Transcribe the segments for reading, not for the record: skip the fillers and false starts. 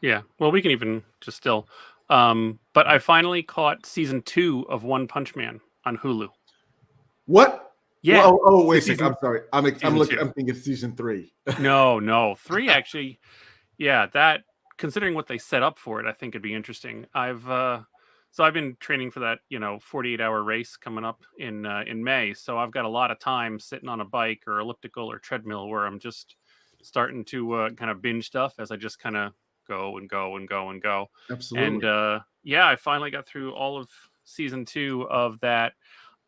Yeah. Well, we can even just still. But I finally caught season 2 of One Punch Man on Hulu. What? Yeah. Well, oh, wait a Season, second. I'm sorry. I'm season looking. 2. I'm thinking season 3. No. 3 actually. Yeah, that considering what they set up for it, I think it'd be interesting. I've been training for that, 48-hour race coming up in May. So I've got a lot of time sitting on a bike or elliptical or treadmill where I'm just starting to kind of binge stuff as I just kind of go and go and go and go. And Absolutely. yeah, I finally got through all of season 2 of that.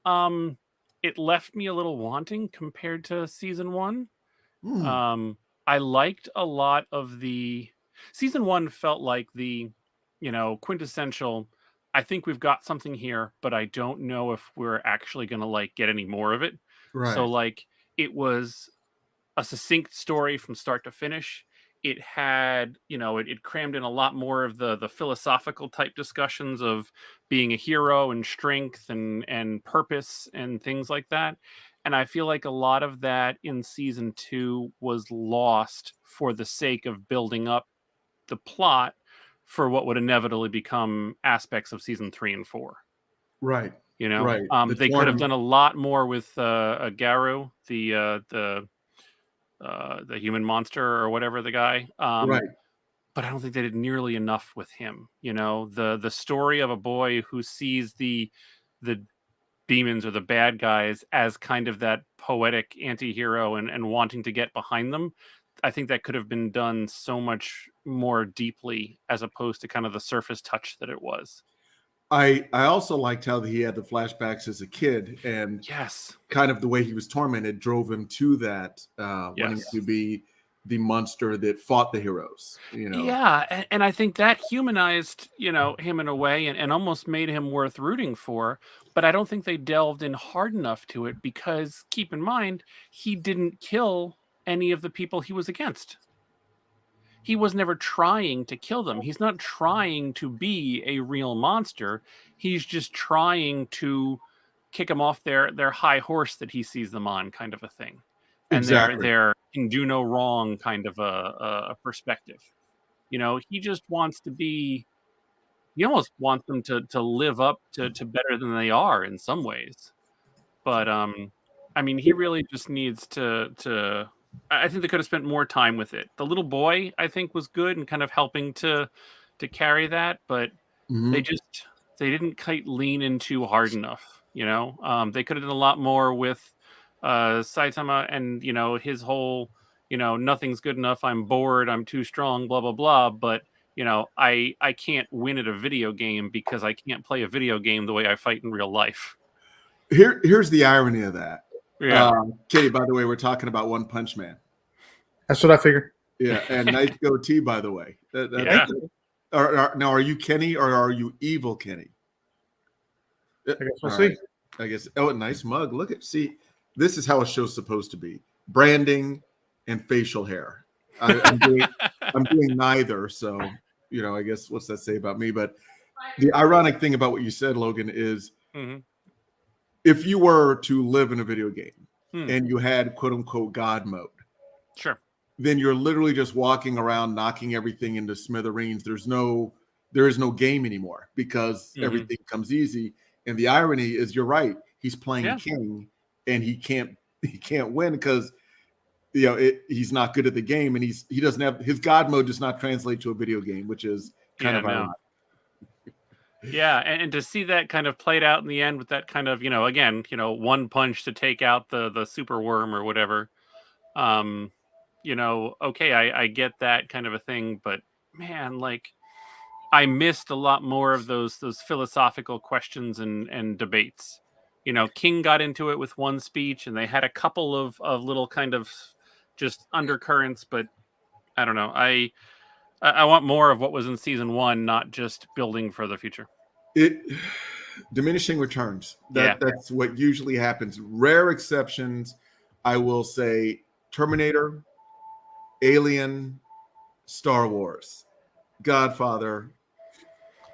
Um, it left me a little wanting compared to season 1. Hmm. I liked a lot of the season 1 felt like the, quintessential. I think we've got something here, but I don't know if we're actually going to like get any more of it. So Right. like it was a succinct story from start to finish. It had, it crammed in a lot more of the philosophical type discussions of being a hero and strength and purpose and things like that. And I feel like a lot of that in season 2 was lost for the sake of building up the plot for what would inevitably become aspects of season 3 and 4. Right. Right. The They could have tournament. done a lot more with Garu, the human monster or whatever the guy. Right. But I don't think they did nearly enough with him. The story of a boy who sees the demons or the bad guys as kind of that poetic anti-hero and wanting to get behind them. I think that could have been done so much more deeply as opposed to kind of the surface touch that it was. I also liked how he had the flashbacks as a kid, and Yes. kind of the way he was tormented drove him to that, wanting Yes. to be the monster that fought the heroes. Yeah, and I think that humanized, him in a way and almost made him worth rooting for. But I don't think they delved in hard enough to it because keep in mind, he didn't kill any of the people he was against. He was never trying to kill them. He's not trying to be a real monster. He's just trying to kick them off their high horse that he sees them on, kind of a thing. And Exactly. they're can do no wrong kind of a perspective. He just wants to be. He almost wants them to live up to better than they are in some ways. But I mean, he really just needs to. I think they could have spent more time with it. The little boy, I think, was good and kind of helping to carry that, but they Mhm. just they didn't quite lean in too hard enough. They could have done a lot more with Saitama and his whole nothing's good enough. I'm bored. I'm too strong. Blah blah blah. But I can't win at a video game because I can't play a video game the way I fight in real life. Here's the irony of that. Yeah. Katie, by the way, we're talking about One Punch Man. That's what I figured. Yeah, and nice goatee, by the way. Yeah. Now, are you Kenny or are you evil Kenny? I guess we'll All see. right. I guess. Oh, a nice mug. Look at. See, this is how a show's supposed to be: branding and facial hair. I'm doing neither. So I guess what's that say about me? But the ironic thing about what you said, Logan, is Mhm. if you were to live in a video game Hmm. and you had quote unquote God mode, Sure. then you're literally just walking around knocking everything into smithereens. There is no game anymore because everything comes easy. And the irony is, you're right. He's playing Yeah. king, and he can't win because he's not good at the game, and he doesn't have his God mode does not translate to a video game, which is kind of ironic. Yeah, and to see that kind of played out in the end with that kind of, again, one punch to take out the super worm or whatever. Okay, I get that kind of a thing, but man, like I missed a lot more of those philosophical questions and debates. King got into it with one speech and they had a couple of little kind of just undercurrents, but I don't know. I want more of what was in season 1, not just building for the future. It diminishing returns. That's what usually happens. Rare exceptions, I will say: Terminator, Alien, Star Wars, Godfather.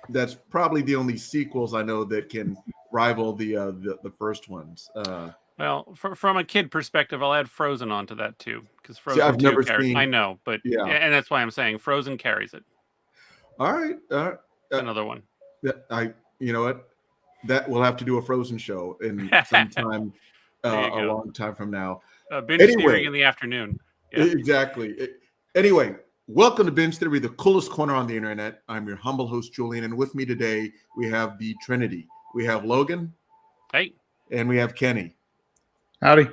That's probably the only sequels I know that can rival the first ones. Well, from a kid perspective, I'll add Frozen onto that too, because Frozen I've 2 never carries. seen. I know, but Yeah, and that's why I'm saying Frozen carries it. All right. Another one. You know what? That we'll have to do a Frozen show in sometime There you a go. long time from now. Binge Theory in the afternoon. Yeah. Exactly. Anyway, welcome to Binge Theory, the coolest corner on the internet. I'm your humble host, Julian, and with me today we have the Trinity. We have Logan. Hey. And we have Kenny. Howdy.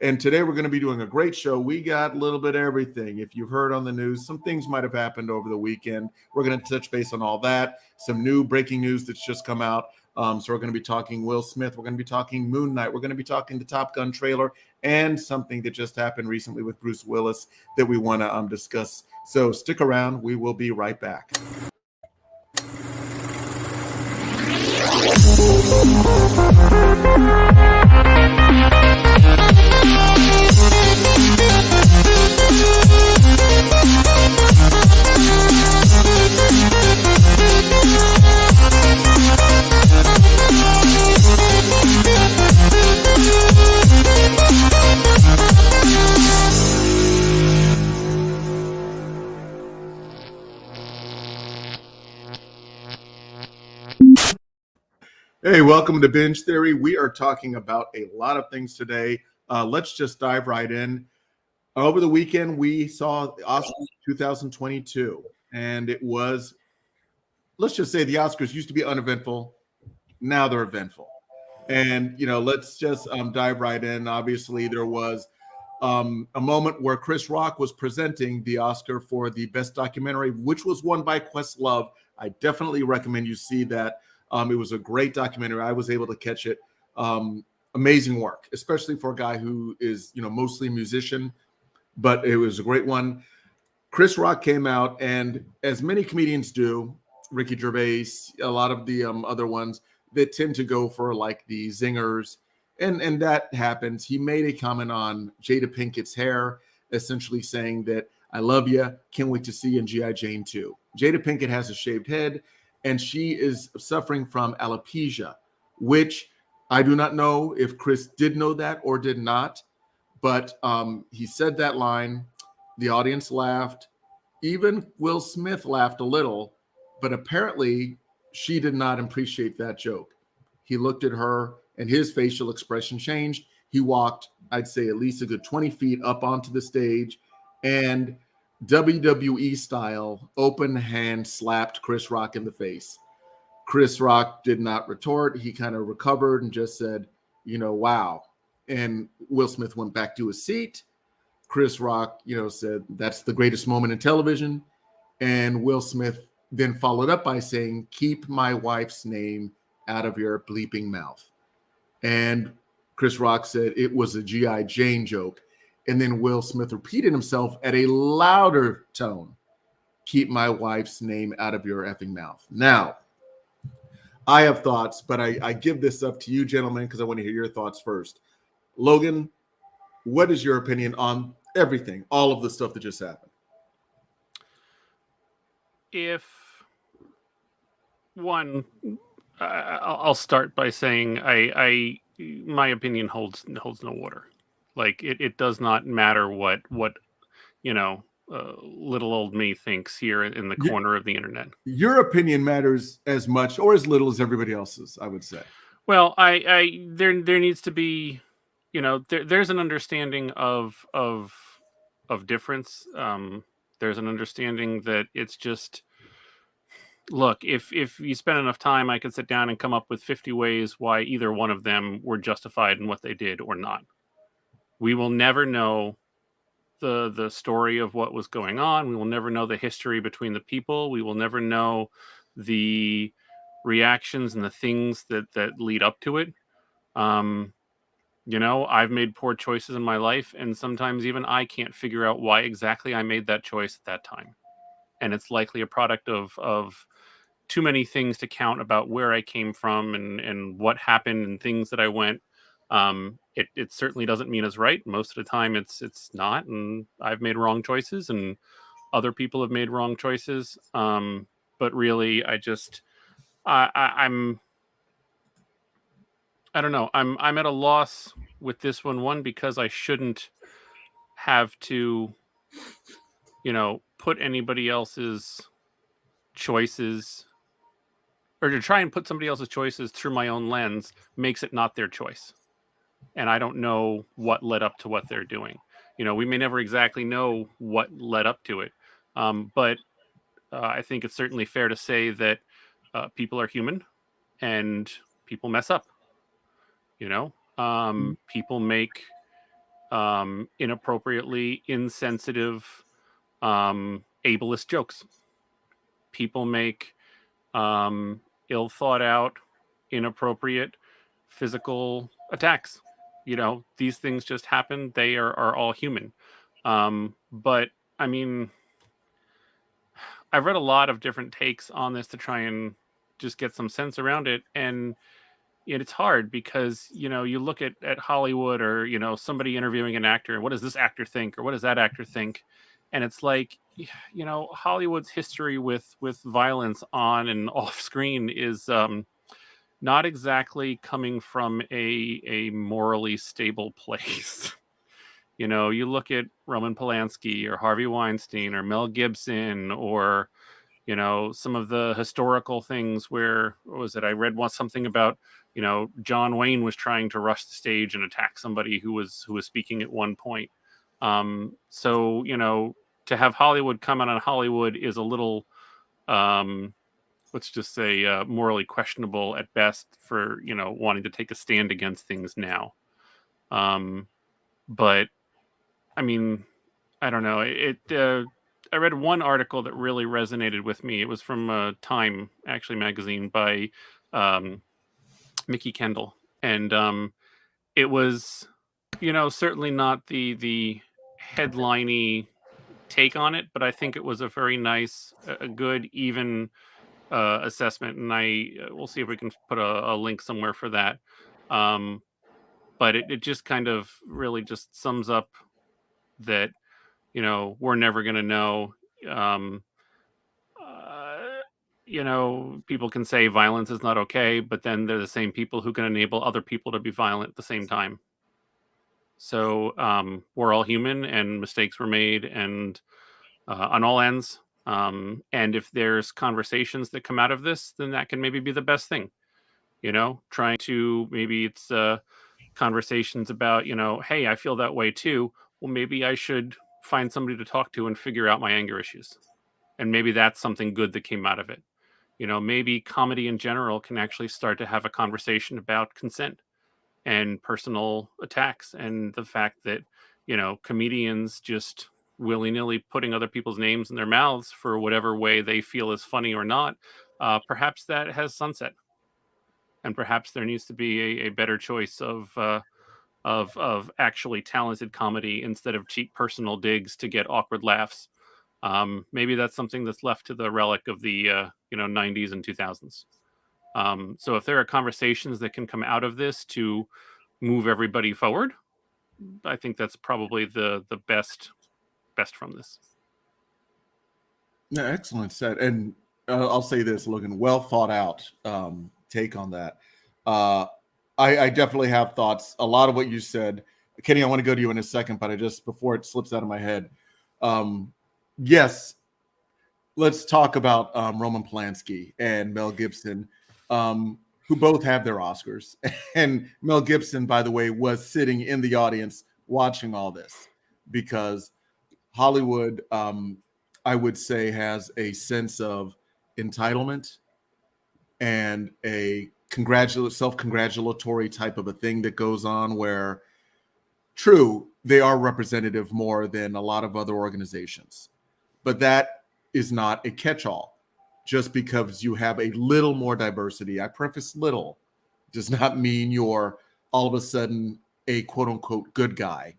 And today we're going to be doing a great show. We got a little bit of everything. If you've heard on the news, some things might have happened over the weekend. We're going to touch base on all that. Some new breaking news that's just come out. So we're going to be talking Will Smith. We're going to be talking Moonknight. We're going to be talking the Top Gun trailer and something that just happened recently with Bruce Willis that we want to discuss. So stick around. We will be right back. Hey, welcome to Binge Theory. We are talking about a lot of things today. Let's just dive right in. Over the weekend, we saw the Oscars 2022, and it was, let's just say the Oscars used to be uneventful. Now they're eventful. And, let's just dive right in. Obviously, there was a moment where Chris Rock was presenting the Oscar for the Best Documentary, which was won by Questlove. I definitely recommend you see that. It was a great documentary. I was able to catch it. Amazing work, especially for a guy who is, mostly a musician, but it was a great one. Chris Rock came out, and as many comedians do, Ricky Gervais, a lot of the other ones that tend to go for like the zingers, and that happens. He made a comment on Jada Pinkett's hair, essentially saying that I love you, can't wait to see you in G.I. Jane 2. Jada Pinkett has a shaved head, and she is suffering from alopecia, which I do not know if Chris did know that or did not, but he said that line. The audience laughed. Even Will Smith laughed a little, but apparently she did not appreciate that joke. He looked at her, and his facial expression changed. He walked, I'd say, at least a good 20 feet up onto the stage, and WWE style, open hand slapped Chris Rock in the face. Chris Rock did not retort. He kind of recovered and just said, wow. And Will Smith went back to his seat. Chris Rock, said, that's the greatest moment in television. And Will Smith then followed up by saying, keep my wife's name out of your bleeping mouth. And Chris Rock said it was a G.I. Jane joke. And then Will Smith repeated himself at a louder tone. Keep my wife's name out of your effing mouth. Now, I have thoughts, but I give this up to you, gentlemen, because I want to hear your thoughts first. Logan, what is your opinion on everything, all of the stuff that just happened? I'll start by saying my opinion holds no water. Like it does not matter what little old me thinks here in the corner of the internet. Your opinion matters as much or as little as everybody else's, I would say. Well, there needs to be, there's an understanding of difference. There's an understanding that it's just, look, if you spend enough time, I could sit down and come up with 50 ways why either one of them were justified in what they did or not. We will never know the story of what was going on. We will never know the history between the people. We will never know the reactions and the things that lead up to it. I've made poor choices in my life, and sometimes even I can't figure out why exactly I made that choice at that time. And it's likely a product of too many things to count about where I came from and what happened and things that I went. It certainly doesn't mean it's right. Most of the time it's not. And I've made wrong choices and other people have made wrong choices. But really I don't know. I'm at a loss with this one because I shouldn't have to, put anybody else's choices, or to try and put somebody else's choices through my own lens, makes it not their choice. And I don't know what led up to what they're doing. We may never exactly know what led up to it. But I think it's certainly fair to say that people are human and people mess up. People make inappropriately insensitive, ableist jokes. People make ill thought out, inappropriate physical attacks. These things just happen. They are all human. But I mean, I've read a lot of different takes on this to try and just get some sense around it. And it's hard because, you look at Hollywood or, somebody interviewing an actor, and what does this actor think? Or what does that actor think? And it's like, Hollywood's history with violence on and off screen is not exactly coming from a morally stable place. You look at Roman Polanski or Harvey Weinstein or Mel Gibson or, some of the historical things where, what was it? I read something about, John Wayne was trying to rush the stage and attack somebody who was speaking at one point. So, to have Hollywood come out on Hollywood is a little, let's just say, morally questionable at best for, wanting to take a stand against things now. But I mean, I don't know. I read one article that really resonated with me. It was from Time, actually, magazine by Mickey Kendall, and it was, certainly not the headliney take on it, but I think it was a very nice, a good, even assessment, and we'll see if we can put a link somewhere for that. But it just kind of really just sums up that we're never going to know. People can say violence is not okay, but then they're the same people who can enable other people to be violent at the same time. So we're all human, and mistakes were made, and on all ends. And if there's conversations that come out of this, then that can maybe be the best thing. Trying to, maybe it's conversations about, hey, I feel that way too. Well, maybe I should find somebody to talk to and figure out my anger issues. And maybe that's something good that came out of it. Maybe comedy in general can actually start to have a conversation about consent and personal attacks, and the fact that, comedians just willy-nilly putting other people's names in their mouths for whatever way they feel is funny or not. Perhaps that has sunset. And perhaps there needs to be a better choice of actually talented comedy instead of cheap personal digs to get awkward laughs. Maybe that's something that's left to the relic of the 90s and 2000s. So if there are conversations that can come out of this to move everybody forward, I think that's probably the best from this. Yeah, excellent set. And I'll say this, Logan, well thought out take on that. I definitely have thoughts. A lot of what you said, Kenny, I want to go to you in a second, but before it slips out of my head. Yes, let's talk about Roman Polanski and Mel Gibson, who both have their Oscars. And Mel Gibson, by the way, was sitting in the audience watching all this, because Hollywood, I would say, has a sense of entitlement and a self-congratulatory type of a thing that goes on, where, true, they are representative more than a lot of other organizations. But that is not a catch-all. Just because you have a little more diversity, I preface little, does not mean you're all of a sudden a quote-unquote good guy.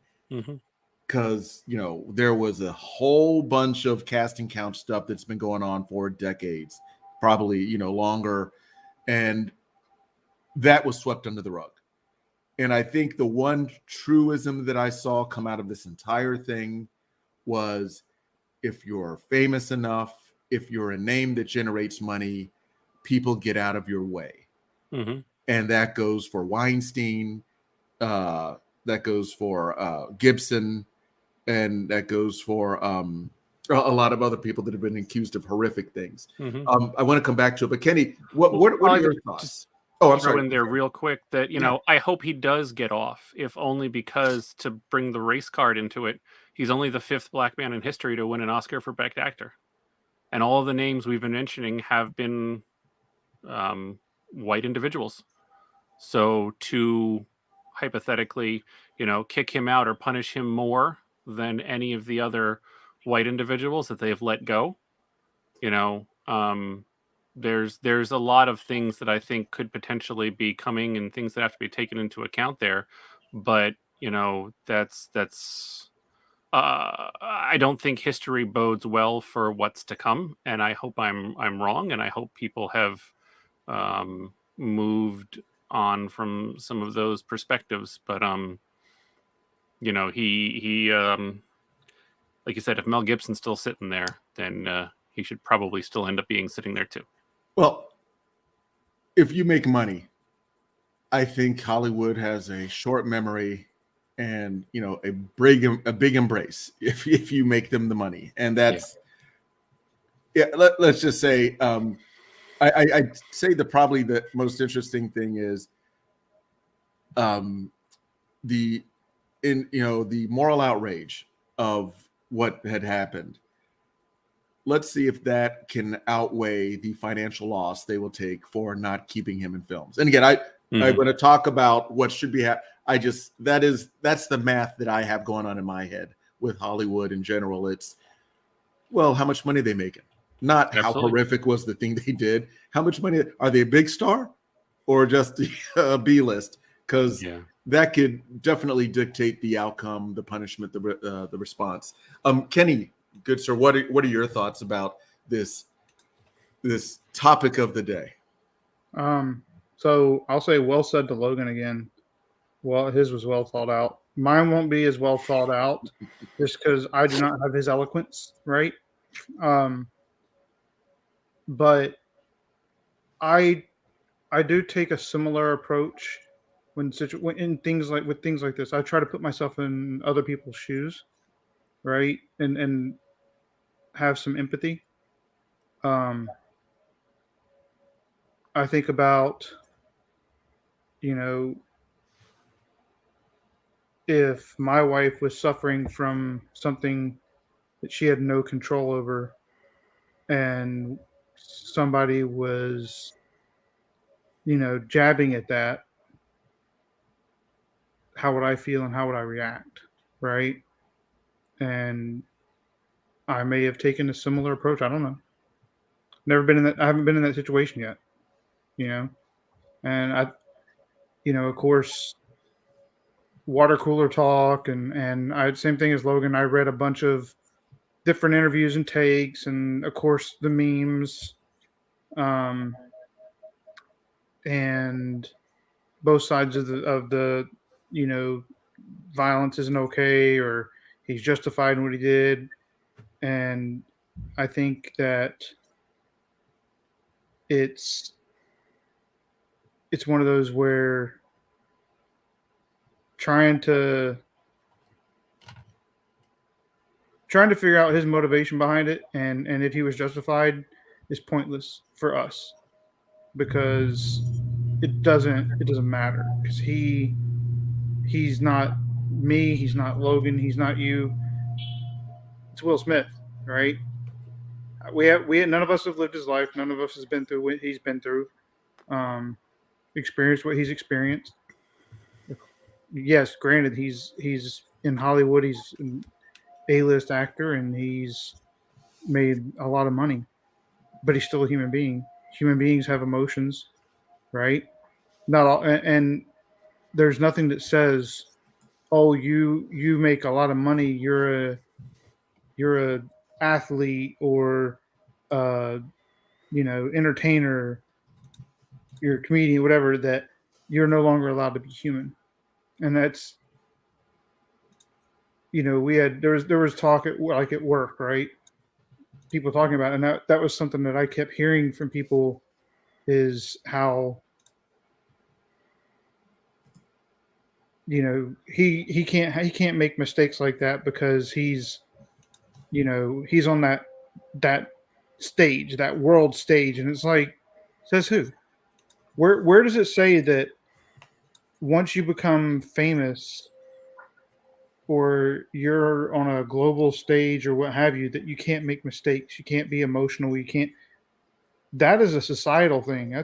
Because, there was a whole bunch of casting couch stuff that's been going on for decades, probably, longer. And that was swept under the rug. And I think the one truism that I saw come out of this entire thing was, if you're famous enough, if you're a name that generates money, people get out of your way. And that goes for Weinstein, that goes for Gibson, and that goes for a lot of other people that have been accused of horrific things. Mm-hmm. I want to come back to it, but Kenny, what are your thoughts? Oh, I'm sorry. In there real quick that I hope he does get off, if only because, to bring the race card into it, he's only the 5th black man in history to win an Oscar for Best Actor, and all of the names we've been mentioning have been white individuals. So to hypothetically, kick him out or punish him more than any of the other white individuals that they've let go, there's a lot of things that I think could potentially be coming and things that have to be taken into account there. But that's I don't think history bodes well for what's to come, and I hope I'm wrong, and I hope people have moved on from some of those perspectives. But he like you said, if Mel Gibson's still sitting there, then he should probably still end up being sitting there too. Well, if you make money, I think Hollywood has a short memory and a big embrace if you make them the money. And that's let's just say I'd say probably the most interesting thing is the moral outrage of what had happened. Let's see if that can outweigh the financial loss they will take for not keeping him in films. And again, I'm going to talk about what should be that's the math that I have going on in my head with Hollywood in general. It's, well, how much money are they making? Not Absolutely. How horrific was the thing they did. How much money are they, a big star or just a B-list? Because that could definitely dictate the outcome, the punishment, the response. Kenny, good sir, what are your thoughts about this topic of the day? So I'll say well said to Logan again. Well, his was well thought out. Mine won't be as well thought out just because I do not have his eloquence, right? But I do take a similar approach when things like this. I try to put myself in other people's shoes, right? And have some empathy. I think about, if my wife was suffering from something that she had no control over and somebody was, jabbing at that, how would I feel and how would I react? Right. And I may have taken a similar approach. I don't know. I haven't been in that situation yet, and of course, water cooler talk and same thing as Logan. I read a bunch of different interviews and takes, and of course the memes, and both sides of the violence isn't okay or he's justified in what he did, and I think that it's one of those where trying to figure out his motivation behind it and if he was justified is pointless for us, because it doesn't matter, because he's not me, he's not Logan, he's not you, it's Will Smith, right? We none of us have lived his life, none of us has been through what he's been through, experienced what he's experienced. Yes, granted, he's in Hollywood, he's an A-list actor and he's made a lot of money, but he's still a human being. Human beings have emotions, right? Not all, and there's nothing that says, oh, you make a lot of money, you're a athlete or entertainer, you're a comedian, whatever, that you're no longer allowed to be human. And that's, there was talk at work, right? People talking about it, and that was something that I kept hearing from people, is how he can't make mistakes like that because he's he's on that stage, that world stage, and it's like, says who? Where does it say that once you become famous or you're on a global stage or what have you, that you can't make mistakes, you can't be emotional, you can't? That is a societal thing.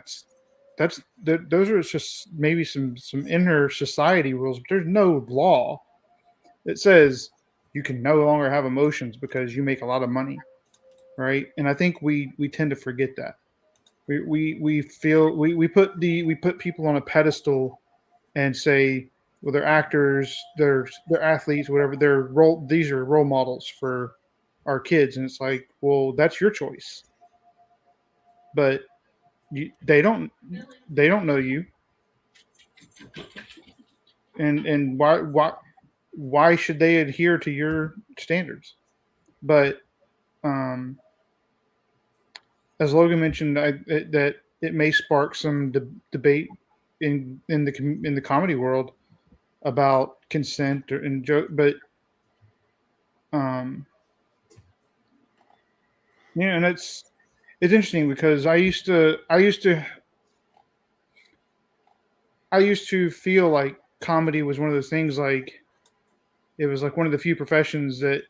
Those are just maybe some inner society rules, but there's no law that says you can no longer have emotions because you make a lot of money, right? And I think we tend to forget that. We feel we put people on a pedestal and say, well, they're actors, they're athletes, whatever. These are role models for our kids, and it's like, well, that's your choice, but they don't know you, and why should they adhere to your standards? But as Logan mentioned, that it may spark some debate in the comedy world about consent and joke, but and it's interesting because I used to feel like comedy was one of those things, like it was like one of the few professions that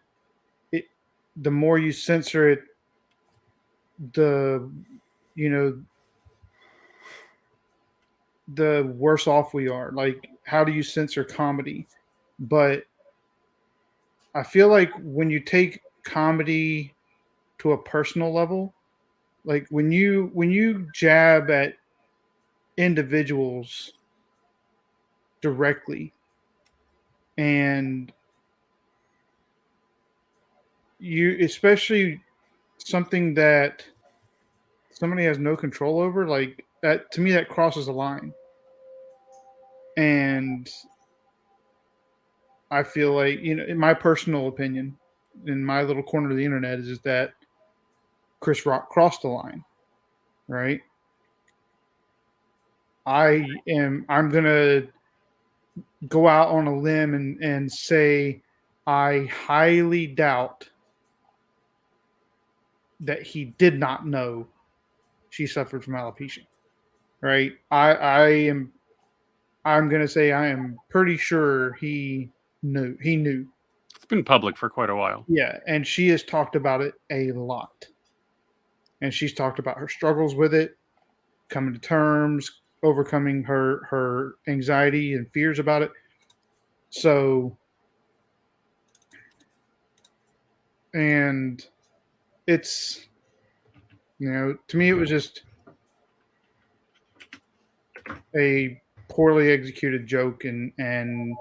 the more you censor it, the the worse off we are. Like, how do you censor comedy? But I feel like when you take comedy to a personal level, like when you jab at individuals directly, and you, especially something that somebody has no control over, like that, to me that crosses a line. And I feel like, in my personal opinion, in my little corner of the internet, is that Chris Rock crossed the line, right? I'm gonna go out on a limb and say I highly doubt that he did not know she suffered from alopecia, right? I'm gonna say I am pretty sure he knew. It's been public for quite a while. Yeah, and she has talked about it a lot. And she's talked about her struggles with it, coming to terms, overcoming her anxiety and fears about it. So, and it's, to me, it was just a poorly executed joke and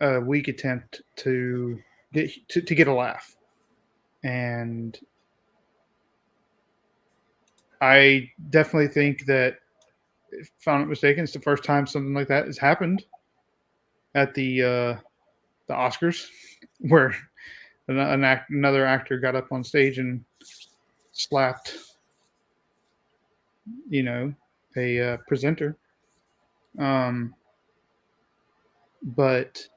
a weak attempt to get a laugh. And I definitely think that, if I'm not mistaken, it's the first time something like that has happened at the Oscars, where another actor got up on stage and slapped, a presenter. But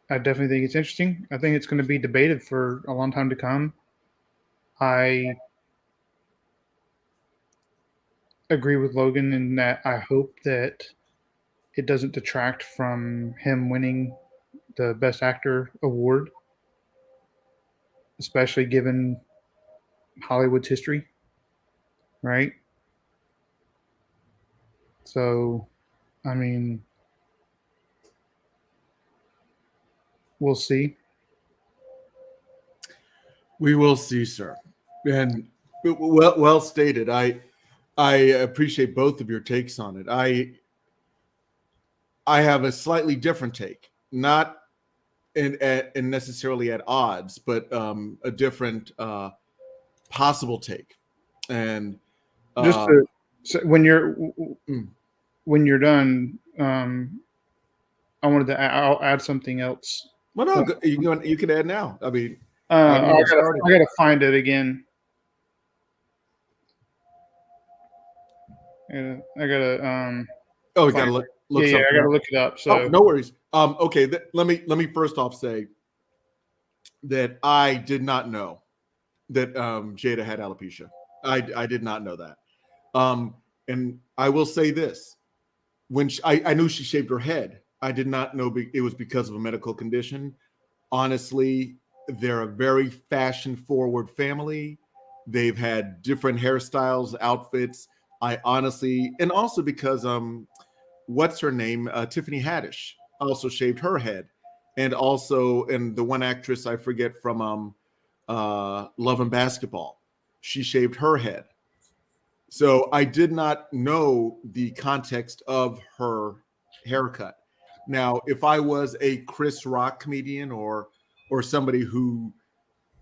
I definitely think it's interesting. I think it's going to be debated for a long time to come. I agree with Logan in that I hope that it doesn't detract from him winning the Best Actor award, especially given Hollywood's history, right? So, I mean, we'll see. We will see, sir. And well stated. I appreciate both of your takes on it. I have a slightly different take, not in necessarily at odds, but a different possible take. And Just so when you're done, I wanted to I'll add something else. Well, no, you can add now. I mean, I gotta find it again. I gotta oh, we gotta look. Yeah, I gotta look it up. So no worries. Okay, let me first off say, that I did not know that Jada had alopecia. I did not know that. And I will say this: when I knew she shaved her head, I did not know it was because of a medical condition. Honestly, they're a very fashion-forward family. They've had different hairstyles, outfits. I honestly, and also because what's her name? Tiffany Haddish also shaved her head, and the one actress I forget from Love and Basketball, she shaved her head. So I did not know the context of her haircut. Now, if I was a Chris Rock comedian or somebody who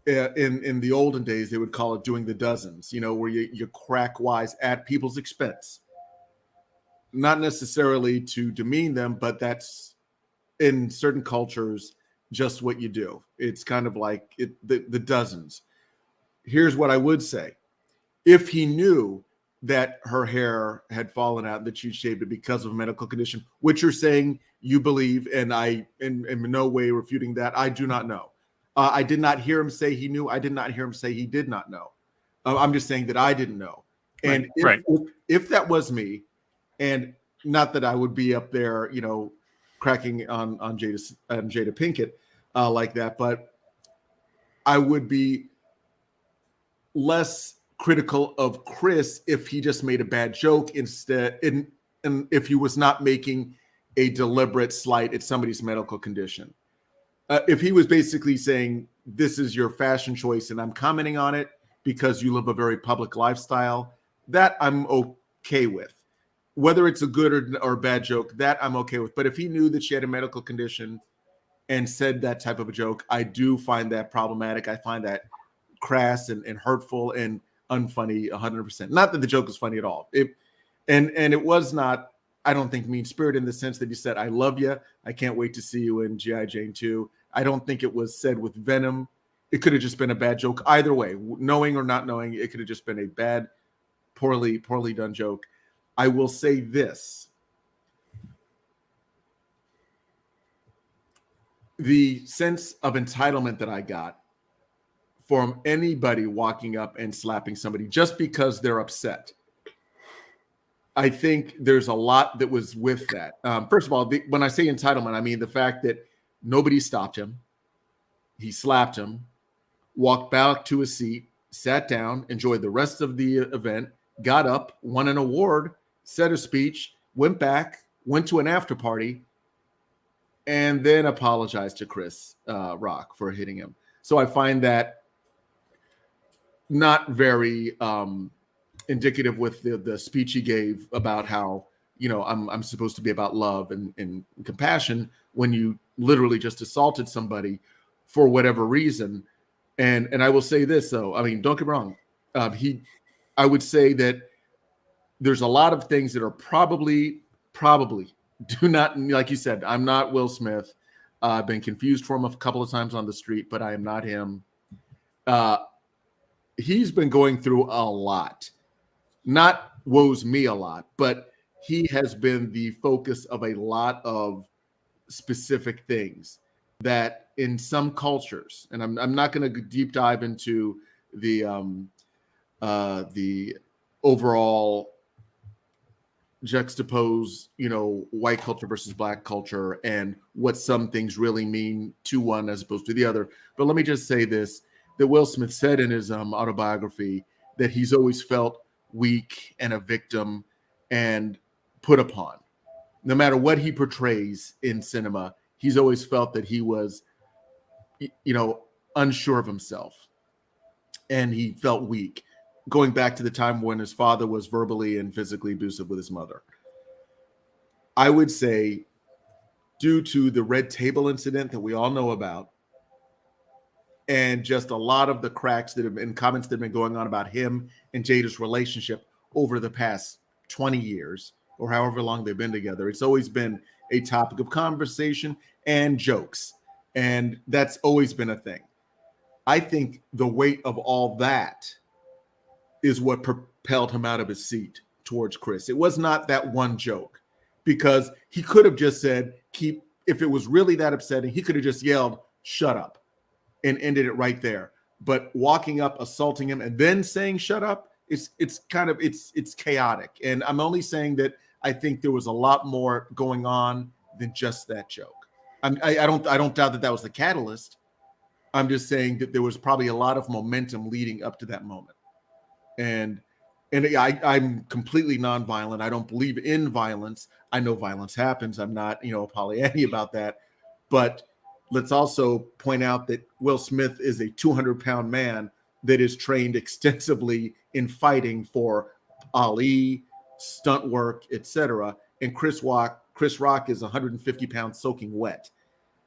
in the olden days they would call it doing the dozens, where you crack wise at people's expense, not necessarily to demean them, but that's in certain cultures just what you do. It's kind of like the dozens. Here's what I would say: if he knew that her hair had fallen out, that she shaved it because of a medical condition, which you're saying you believe, and I am in no way refuting that. I do not know. I did not hear him say he knew. I did not hear him say he did not know. I'm just saying that I didn't know. And if that was me, and not that I would be up there, cracking on Jada Pinkett like that, but I would be less critical of Chris if he just made a bad joke instead, and if he was not making a deliberate slight at somebody's medical condition. If he was basically saying, this is your fashion choice and I'm commenting on it because you live a very public lifestyle, that I'm okay with. Whether it's a good or bad joke, that I'm okay with. But if he knew that she had a medical condition and said that type of a joke, I do find that problematic. I find that crass and hurtful and unfunny 100%. Not that the joke was funny at all. And it was not, I don't think, mean spirit in the sense that he said, I love you. I can't wait to see you in G.I. Jane 2. I don't think it was said with venom. It could have just been a bad joke. Either way, knowing or not knowing, it could have just been a bad, poorly done joke. I will say this. The sense of entitlement that I got from anybody walking up and slapping somebody just because they're upset, I think there's a lot that was with that. First of all, when I say entitlement, I mean the fact that nobody stopped him. He slapped him, walked back to his seat, sat down, enjoyed the rest of the event, got up, won an award, said a speech, went back, went to an after party, and then apologized to Chris Rock for hitting him. So I find that not very indicative with the speech he gave about how, I'm supposed to be about love and compassion when you literally just assaulted somebody for whatever reason. And I will say this, though. I mean, don't get me wrong. I would say that there's a lot of things that are probably do not, like you said, I'm not Will Smith. I've been confused for him a couple of times on the street, but I am not him. He's been going through a lot. Not woes me a lot, but he has been the focus of a lot of specific things that in some cultures, and I'm not going to deep dive into the overall juxtapose, white culture versus black culture and what some things really mean to one as opposed to the other. But let me just say this, that Will Smith said in his autobiography that he's always felt weak and a victim and put upon. No matter what he portrays in cinema, he's always felt that he was, unsure of himself and he felt weak, going back to the time when his father was verbally and physically abusive with his mother. I would say, due to the red table incident that we all know about, and just a lot of the cracks that have been comments that have been going on about him and Jada's relationship over the past 20 years or however long they've been together, it's always been a topic of conversation and jokes. And that's always been a thing. I think the weight of all that is what propelled him out of his seat towards Chris. It was not that one joke, because he could have just said, if it was really that upsetting, he could have just yelled, shut up. and ended it right there. But walking up, assaulting him, and then saying "shut up," it's chaotic. And I'm only saying that I think there was a lot more going on than just that joke. I don't doubt that was the catalyst. I'm just saying that there was probably a lot of momentum leading up to that moment. And I'm completely nonviolent. I don't believe in violence. I know violence happens. I'm not, a Pollyanna about that. But let's also point out that Will Smith is a 200-pound man that is trained extensively in fighting for Ali, stunt work, etc. And Chris Rock is 150 pounds soaking wet.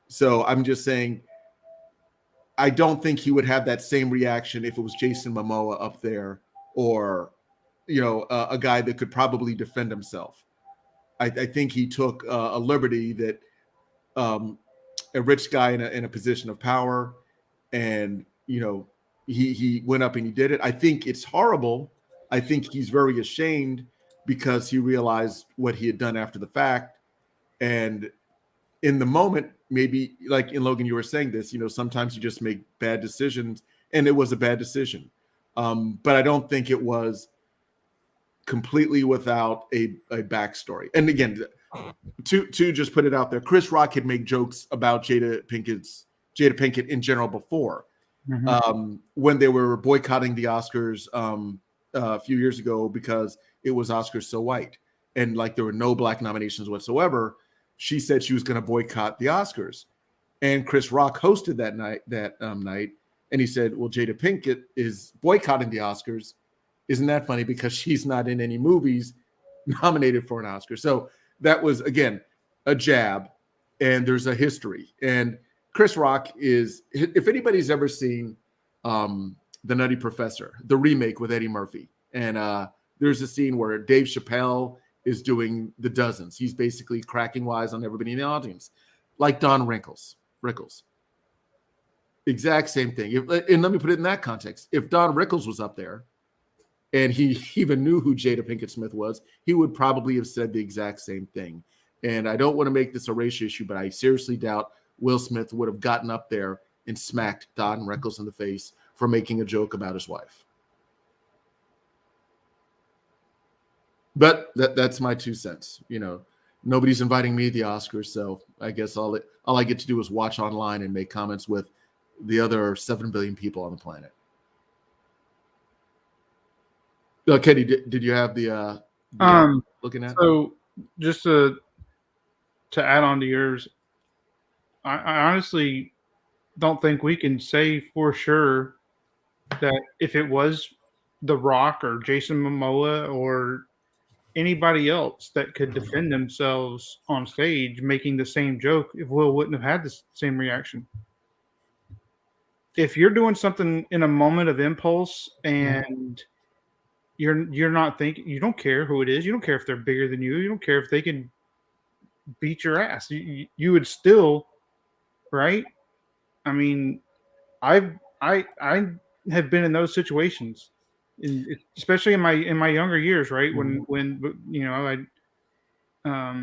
So I'm just saying, I don't think he would have that same reaction if it was Jason Momoa up there, or a guy that could probably defend himself. I think he took a liberty that a rich guy in a position of power, and he went up and he did it. I think it's horrible. I think he's very ashamed because he realized what he had done after the fact. And in the moment, maybe like in Logan, you were saying this, sometimes you just make bad decisions, and it was a bad decision. But I don't think it was completely without a backstory. And again, to just put it out there, Chris Rock had made jokes about Jada Pinkett in general before, when they were boycotting the Oscars a few years ago because it was Oscars so white, and like there were no black nominations whatsoever. She said she was going to boycott the Oscars, and Chris Rock hosted that night. And he said, "Well, Jada Pinkett is boycotting the Oscars. Isn't that funny? Because she's not in any movies nominated for an Oscar." So that was, again, a jab, and there's a history. And Chris Rock is, if anybody's ever seen The Nutty Professor, the remake with Eddie Murphy, and there's a scene where Dave Chappelle is doing the dozens. He's basically cracking wise on everybody in the audience, like Don Rickles. Exact same thing. And let me put it in that context. If Don Rickles was up there and he even knew who Jada Pinkett Smith was, he would probably have said the exact same thing. And I don't want to make this a race issue, but I seriously doubt Will Smith would have gotten up there and smacked Don Rickles in the face for making a joke about his wife. But that's my 2 cents. Nobody's inviting me to the Oscars, so I guess all I get to do is watch online and make comments with the other 7 billion people on the planet. Kenny, did you have the looking at? So just to add on to yours, I honestly don't think we can say for sure that if it was The Rock or Jason Momoa or anybody else that could defend themselves on stage making the same joke, if Will wouldn't have had the same reaction. If you're doing something in a moment of impulse and you're not thinking, you don't care who it is, you don't care if they're bigger than you don't care if they can beat your ass, you would still, right? I mean, I have been in those situations, especially in my younger years, right? When I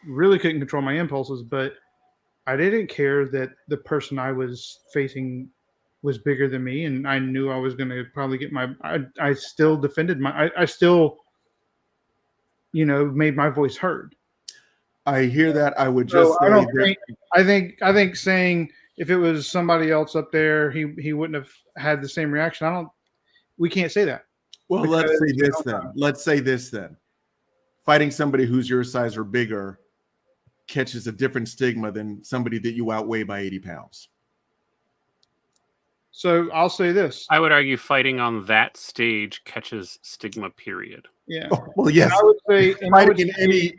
really couldn't control my impulses, but I didn't care that the person I was facing was bigger than me, and I knew I was going to probably get I still defended I still, made my voice heard. I hear that. I would just say I think saying if it was somebody else up there, he wouldn't have had the same reaction. We can't say that. Well, let's say this then. Fighting somebody who's your size or bigger catches a different stigma than somebody that you outweigh by 80 pounds. So I'll say this. I would argue fighting on that stage catches stigma, period. Yeah. Oh, well, yes. I would say fighting in any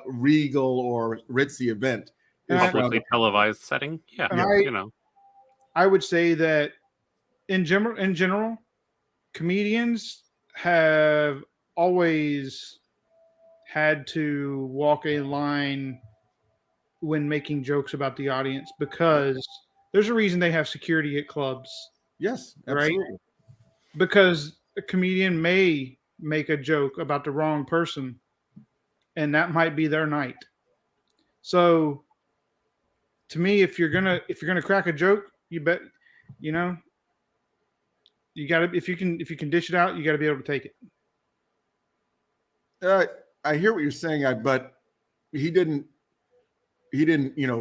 regal or ritzy event. Publicly televised setting. Yeah. I would say that in general, comedians have always had to walk a line when making jokes about the audience, because there's a reason they have security at clubs. Yes, absolutely. Right? Because a comedian may make a joke about the wrong person, and that might be their night. So to me, if you're gonna crack a joke, you bet, you know, you got to if you can dish it out, you got to be able to take it. I hear what you're saying, but he didn't,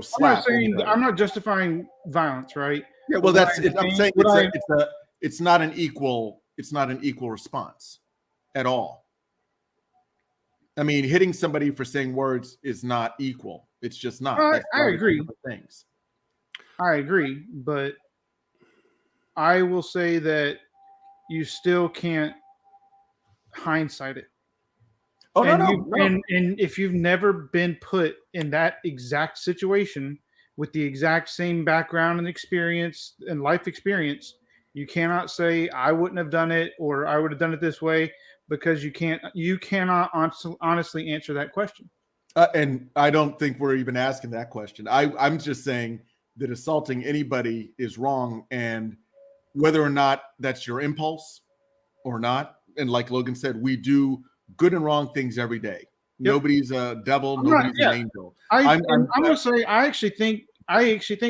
slap. I'm not justifying violence, right? Yeah, well, I'm saying it's not an equal response at all. I mean, hitting somebody for saying words is not equal. It's just not. I agree. Things. I agree, but I will say that you still can't hindsight it. Oh, no. And if you've never been put in that exact situation with the exact same background and experience and life experience, you cannot say I wouldn't have done it or I would have done it this way, because you cannot honestly answer that question. And I don't think we're even asking that question. I'm just saying that assaulting anybody is wrong, and whether or not that's your impulse or not. And like Logan said, we do good and wrong things every day. Yep. Nobody's a devil. Nobody's an angel. I'm going to say, I actually think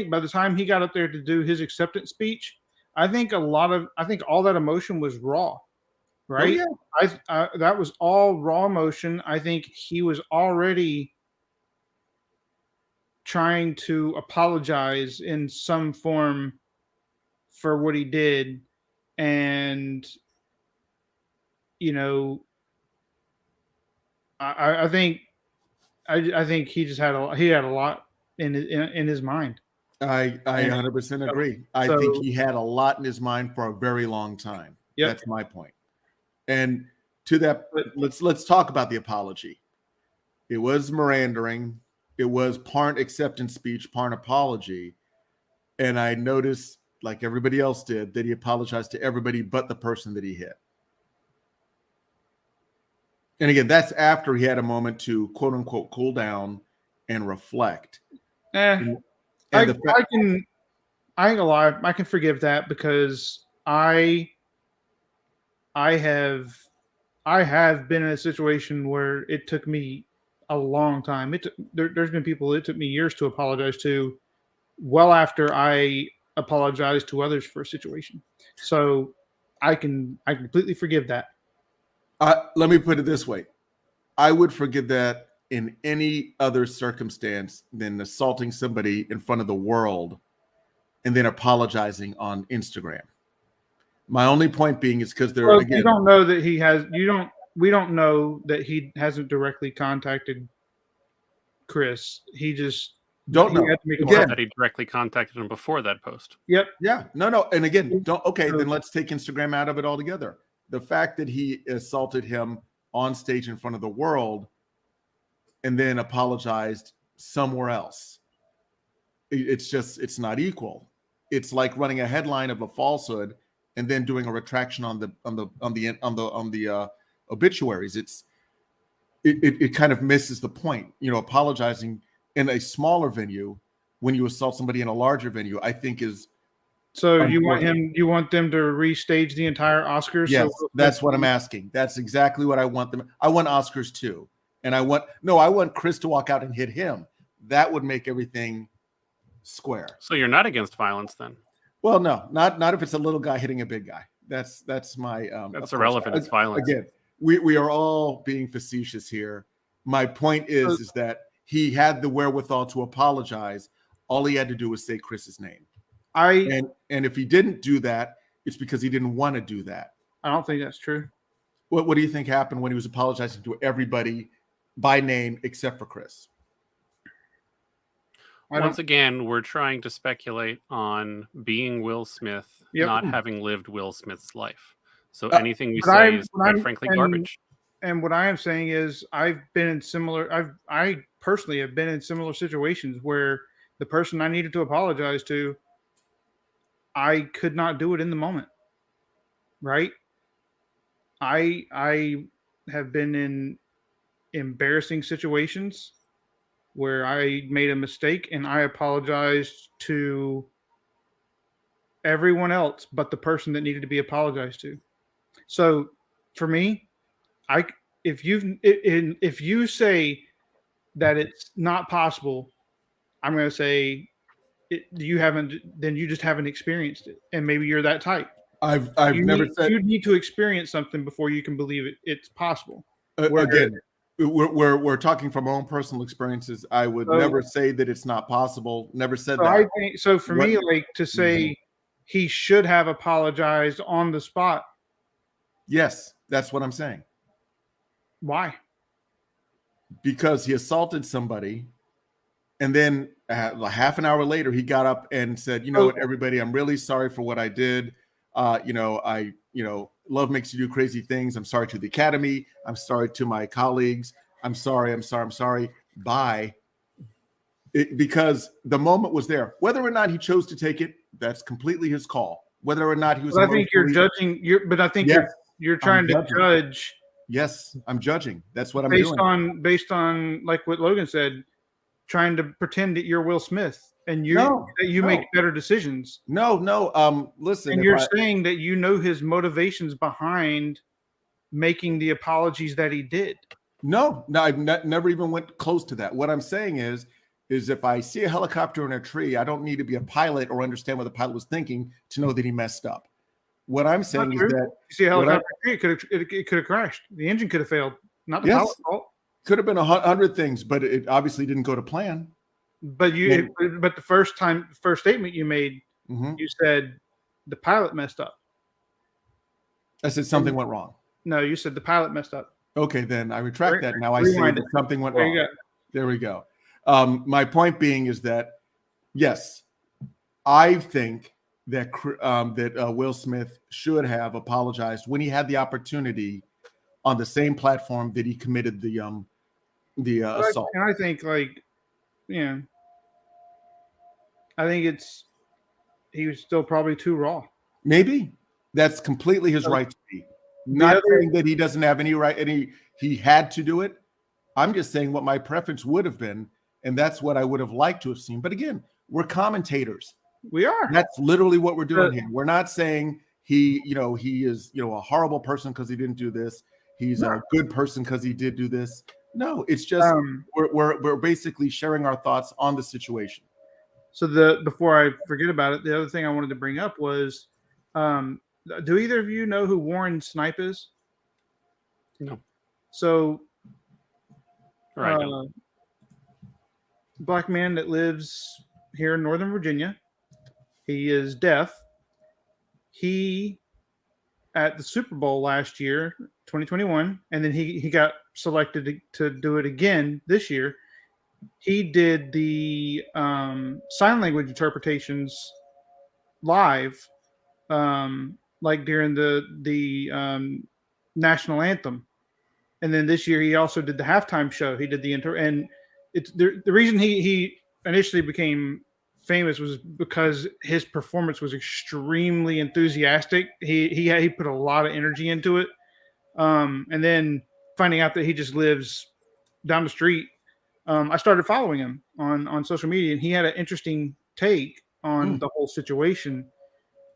by the time he got up there to do his acceptance speech, I think all that emotion was raw, right? Oh, yeah. That was all raw emotion. I think he was already trying to apologize in some form for what he did. And, I think he just had a lot in his mind. I 100% agree. I think he had a lot in his mind for a very long time. Yep. That's my point. And to that, let's talk about the apology. It was mirandering. It was part acceptance speech, part apology. And I noticed, like everybody else did, that he apologized to everybody but the person that he hit. And again, that's after he had a moment to quote unquote cool down and reflect. I ain't gonna lie, I can forgive that, because I have been in a situation where it took me a long time. There's been people it took me years to apologize to, well after I apologized to others for a situation. So I completely forgive that. Let me put it this way. I would forgive that in any other circumstance than assaulting somebody in front of the world and then apologizing on Instagram. My only point being is because you don't know that he has. We don't know that he hasn't directly contacted Chris. He just don't know. That he directly contacted him before that post. Yep. Yeah. No. And again, then let's take Instagram out of it altogether. The fact that he assaulted him on stage in front of the world and then apologized somewhere else, it's not equal. It's like running a headline of a falsehood and then doing a retraction on the obituaries. It kind of misses the point. Apologizing in a smaller venue when you assault somebody in a larger venue, I think is. So you want them to restage the entire Oscars? Yes, that's what I'm asking. That's exactly what I want them. I want Oscars too. And I want Chris to walk out and hit him. That would make everything square. So you're not against violence then? Well, no, not if it's a little guy hitting a big guy. That's my that's irrelevant. It's violence. Again, we are all being facetious here. My point is that he had the wherewithal to apologize. All he had to do was say Chris's name. And if he didn't do that, it's because he didn't want to do that. I don't think that's true. What do you think happened when he was apologizing to everybody by name except for Chris? Once again, we're trying to speculate on being Will Smith, not having lived Will Smith's life. So anything we say is quite frankly garbage. And what I am saying is I personally have been in similar situations where the person I needed to apologize to, I could not do it in the moment. Right? I have been in embarrassing situations where I made a mistake and I apologized to everyone else but the person that needed to be apologized to. So for me, if you say that it's not possible, I'm going to say you haven't, then you just haven't experienced it, and maybe you're that type. I've You never need, said. you need to experience something before you can believe it's possible. Again, we're talking from our own personal experiences. I would never say that it's not possible. Never said So that. I think so. For me, like to say he should have apologized on the spot. Yes, that's what I'm saying. Why? Because he assaulted somebody, and then half an hour later, he got up and said, "You know what, everybody, I'm really sorry for what I did. Love makes you do crazy things. I'm sorry to the Academy. I'm sorry to my colleagues. I'm sorry. Bye." Because the moment was there. Whether or not he chose to take it, that's completely his call. Whether or not he was. I think you're judging. But I think you're trying to judge. Yes, I'm judging. That's what I'm doing. Based on like what Logan said, trying to pretend that you're Will Smith and you make better decisions. No. Listen, and you're saying that you know his motivations behind making the apologies that he did. No, I've never even went close to that. What I'm saying is if I see a helicopter in a tree, I don't need to be a pilot or understand what the pilot was thinking to know that he messed up. What I'm saying is that you see a helicopter tree, it could have crashed. The engine could have failed. Not the pilot's fault. Could have been 100 things, but it obviously didn't go to plan. But the first statement you made, you said the pilot messed up. I said something went wrong. No, you said the pilot messed up. Okay, then I retract that. Now I say that something went wrong. There we go. My point being is that, yes, I think that Will Smith should have apologized when he had the opportunity on the same platform that he committed the assault. And I think, I think he was still probably too raw. Maybe that's completely his right to be. Not saying that he doesn't have any right, he had to do it. I'm just saying what my preference would have been, and that's what I would have liked to have seen. But again, we're commentators. We are. That's literally what we're doing here. We're not saying he is a horrible person because he didn't do this. He's a good person because he did do this. No, it's just we're basically sharing our thoughts on the situation. So before I forget about it, the other thing I wanted to bring up was, do either of you know who Warren Snipe is? No. So, black man that lives here in Northern Virginia. He is deaf. He, at the Super Bowl last year, 2021, and then he got selected to do it again this year. He did the sign language interpretations live, like during the national anthem, and then this year he also did the halftime show. He did and it's the reason he initially became famous was because his performance was extremely enthusiastic. He put a lot of energy into it, and then finding out that he just lives down the street, I started following him on social media, and he had an interesting take on the whole situation,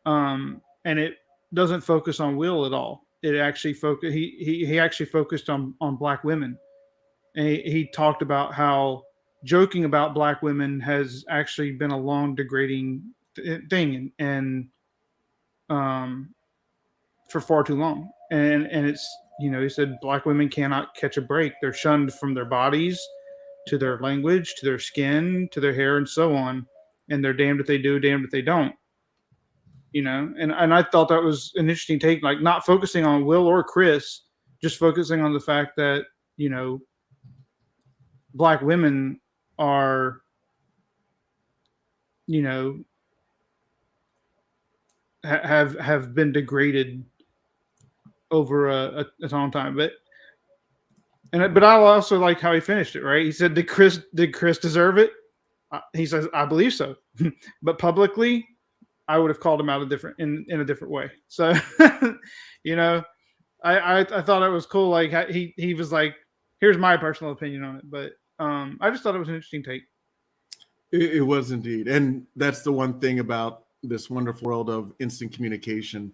and it doesn't focus on Will at all. It actually he actually focused on black women, and he talked about how joking about black women has actually been a long degrading thing, and for far too long. And it's, he said black women cannot catch a break. They're shunned from their bodies to their language, to their skin, to their hair, and so on. And they're damned if they do, damned if they don't. And I thought that was an interesting take, like not focusing on Will or Chris, just focusing on the fact that, black women are, have been degraded over a long time. But I also like how he finished it, right? He said, did Chris deserve it? He says, I believe so. But publicly, I would have called him out in a different way. So, I thought it was cool. Like he was like, here's my personal opinion on it. But I just thought it was an interesting take. It was indeed. And that's the one thing about this wonderful world of instant communication.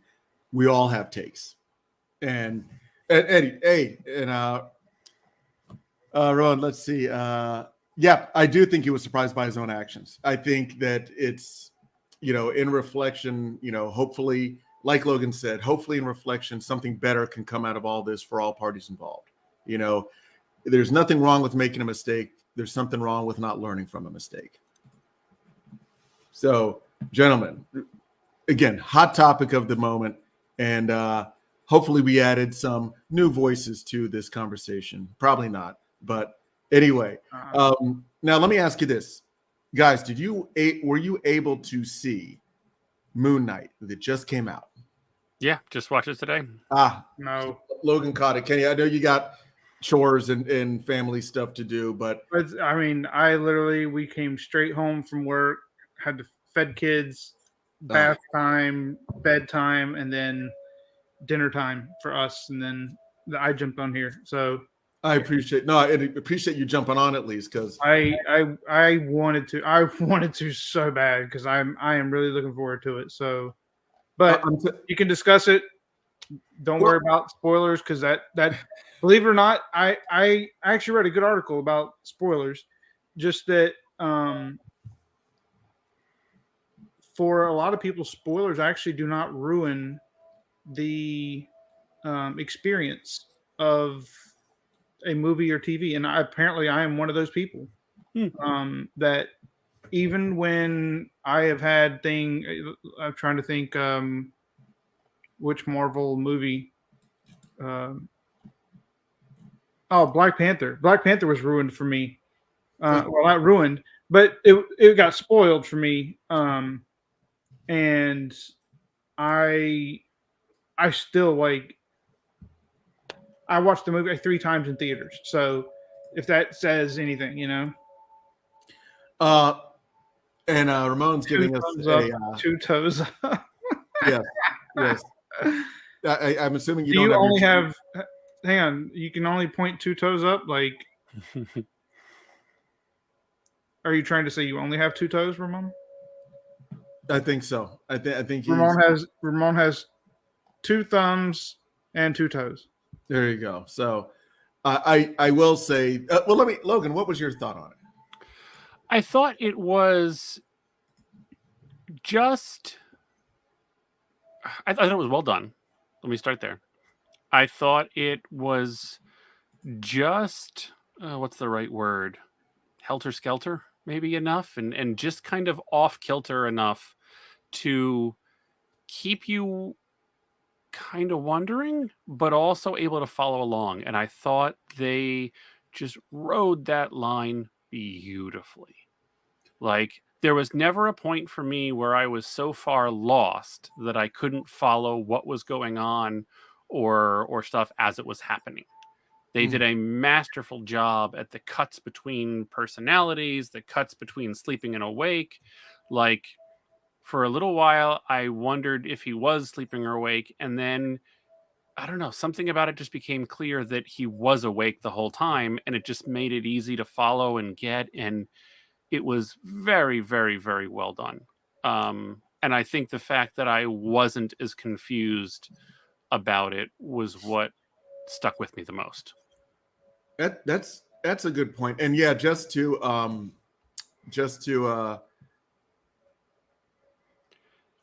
We all have takes. And Eddie, hey, and Ron, let's see. Yeah, I do think he was surprised by his own actions. I think that it's, in reflection, hopefully, like Logan said, hopefully in reflection, something better can come out of all this for all parties involved. There's nothing wrong with making a mistake. There's something wrong with not learning from a mistake. So, gentlemen, again, hot topic of the moment. And hopefully we added some new voices to this conversation. Probably not. But anyway, now let me ask you this. Guys, were you able to see Moonknight that just came out? Yeah, just watched it today. No. Logan caught it. Kenny, I know you got chores and family stuff to do, but I mean, we came straight home from work, had to fed kids, bath time, bedtime, and then dinner time for us, and then I jumped on here. So I appreciate you jumping on at least, because I wanted to so bad, because I am really looking forward to it. So, but you can discuss it. Don't worry about spoilers, because that believe it or not, I actually read a good article about spoilers. Just that for a lot of people, spoilers actually do not ruin the experience of a movie or TV, and apparently I am one of those people. That even when I have had I'm trying to think which Marvel movie. Black Panther. Black Panther was ruined for me. Well, not ruined, but it got spoiled for me. And I still I watched the movie 3 times in theaters. So if that says anything, And Ramon's giving us two toes up. Yes. I'm assuming you Do don't you have only have. Hang on, you can only point 2 toes up. Like, are you trying to say you only have 2 toes, Ramon? I think so. I think Ramon has 2 thumbs and 2 toes. There you go. So I will say, Logan, what was your thought on it? I thought it was I thought it was well done. Let me start there. I thought it was just, what's the right word? Helter-skelter, maybe enough, and just kind of off-kilter enough to keep you kind of wondering, but also able to follow along. And I thought they just rode that line beautifully. Like, there was never a point for me where I was so far lost that I couldn't follow what was going on or stuff as it was happening. They did a masterful job at the cuts between personalities, the cuts between sleeping and awake. Like, for a little while, I wondered if he was sleeping or awake. And then, I don't know, something about it just became clear that he was awake the whole time. And it just made it easy to follow and get. And it was very, very, very well done. And I think the fact that I wasn't as confused about it was what stuck with me the most. That's a good point. And yeah, just to oh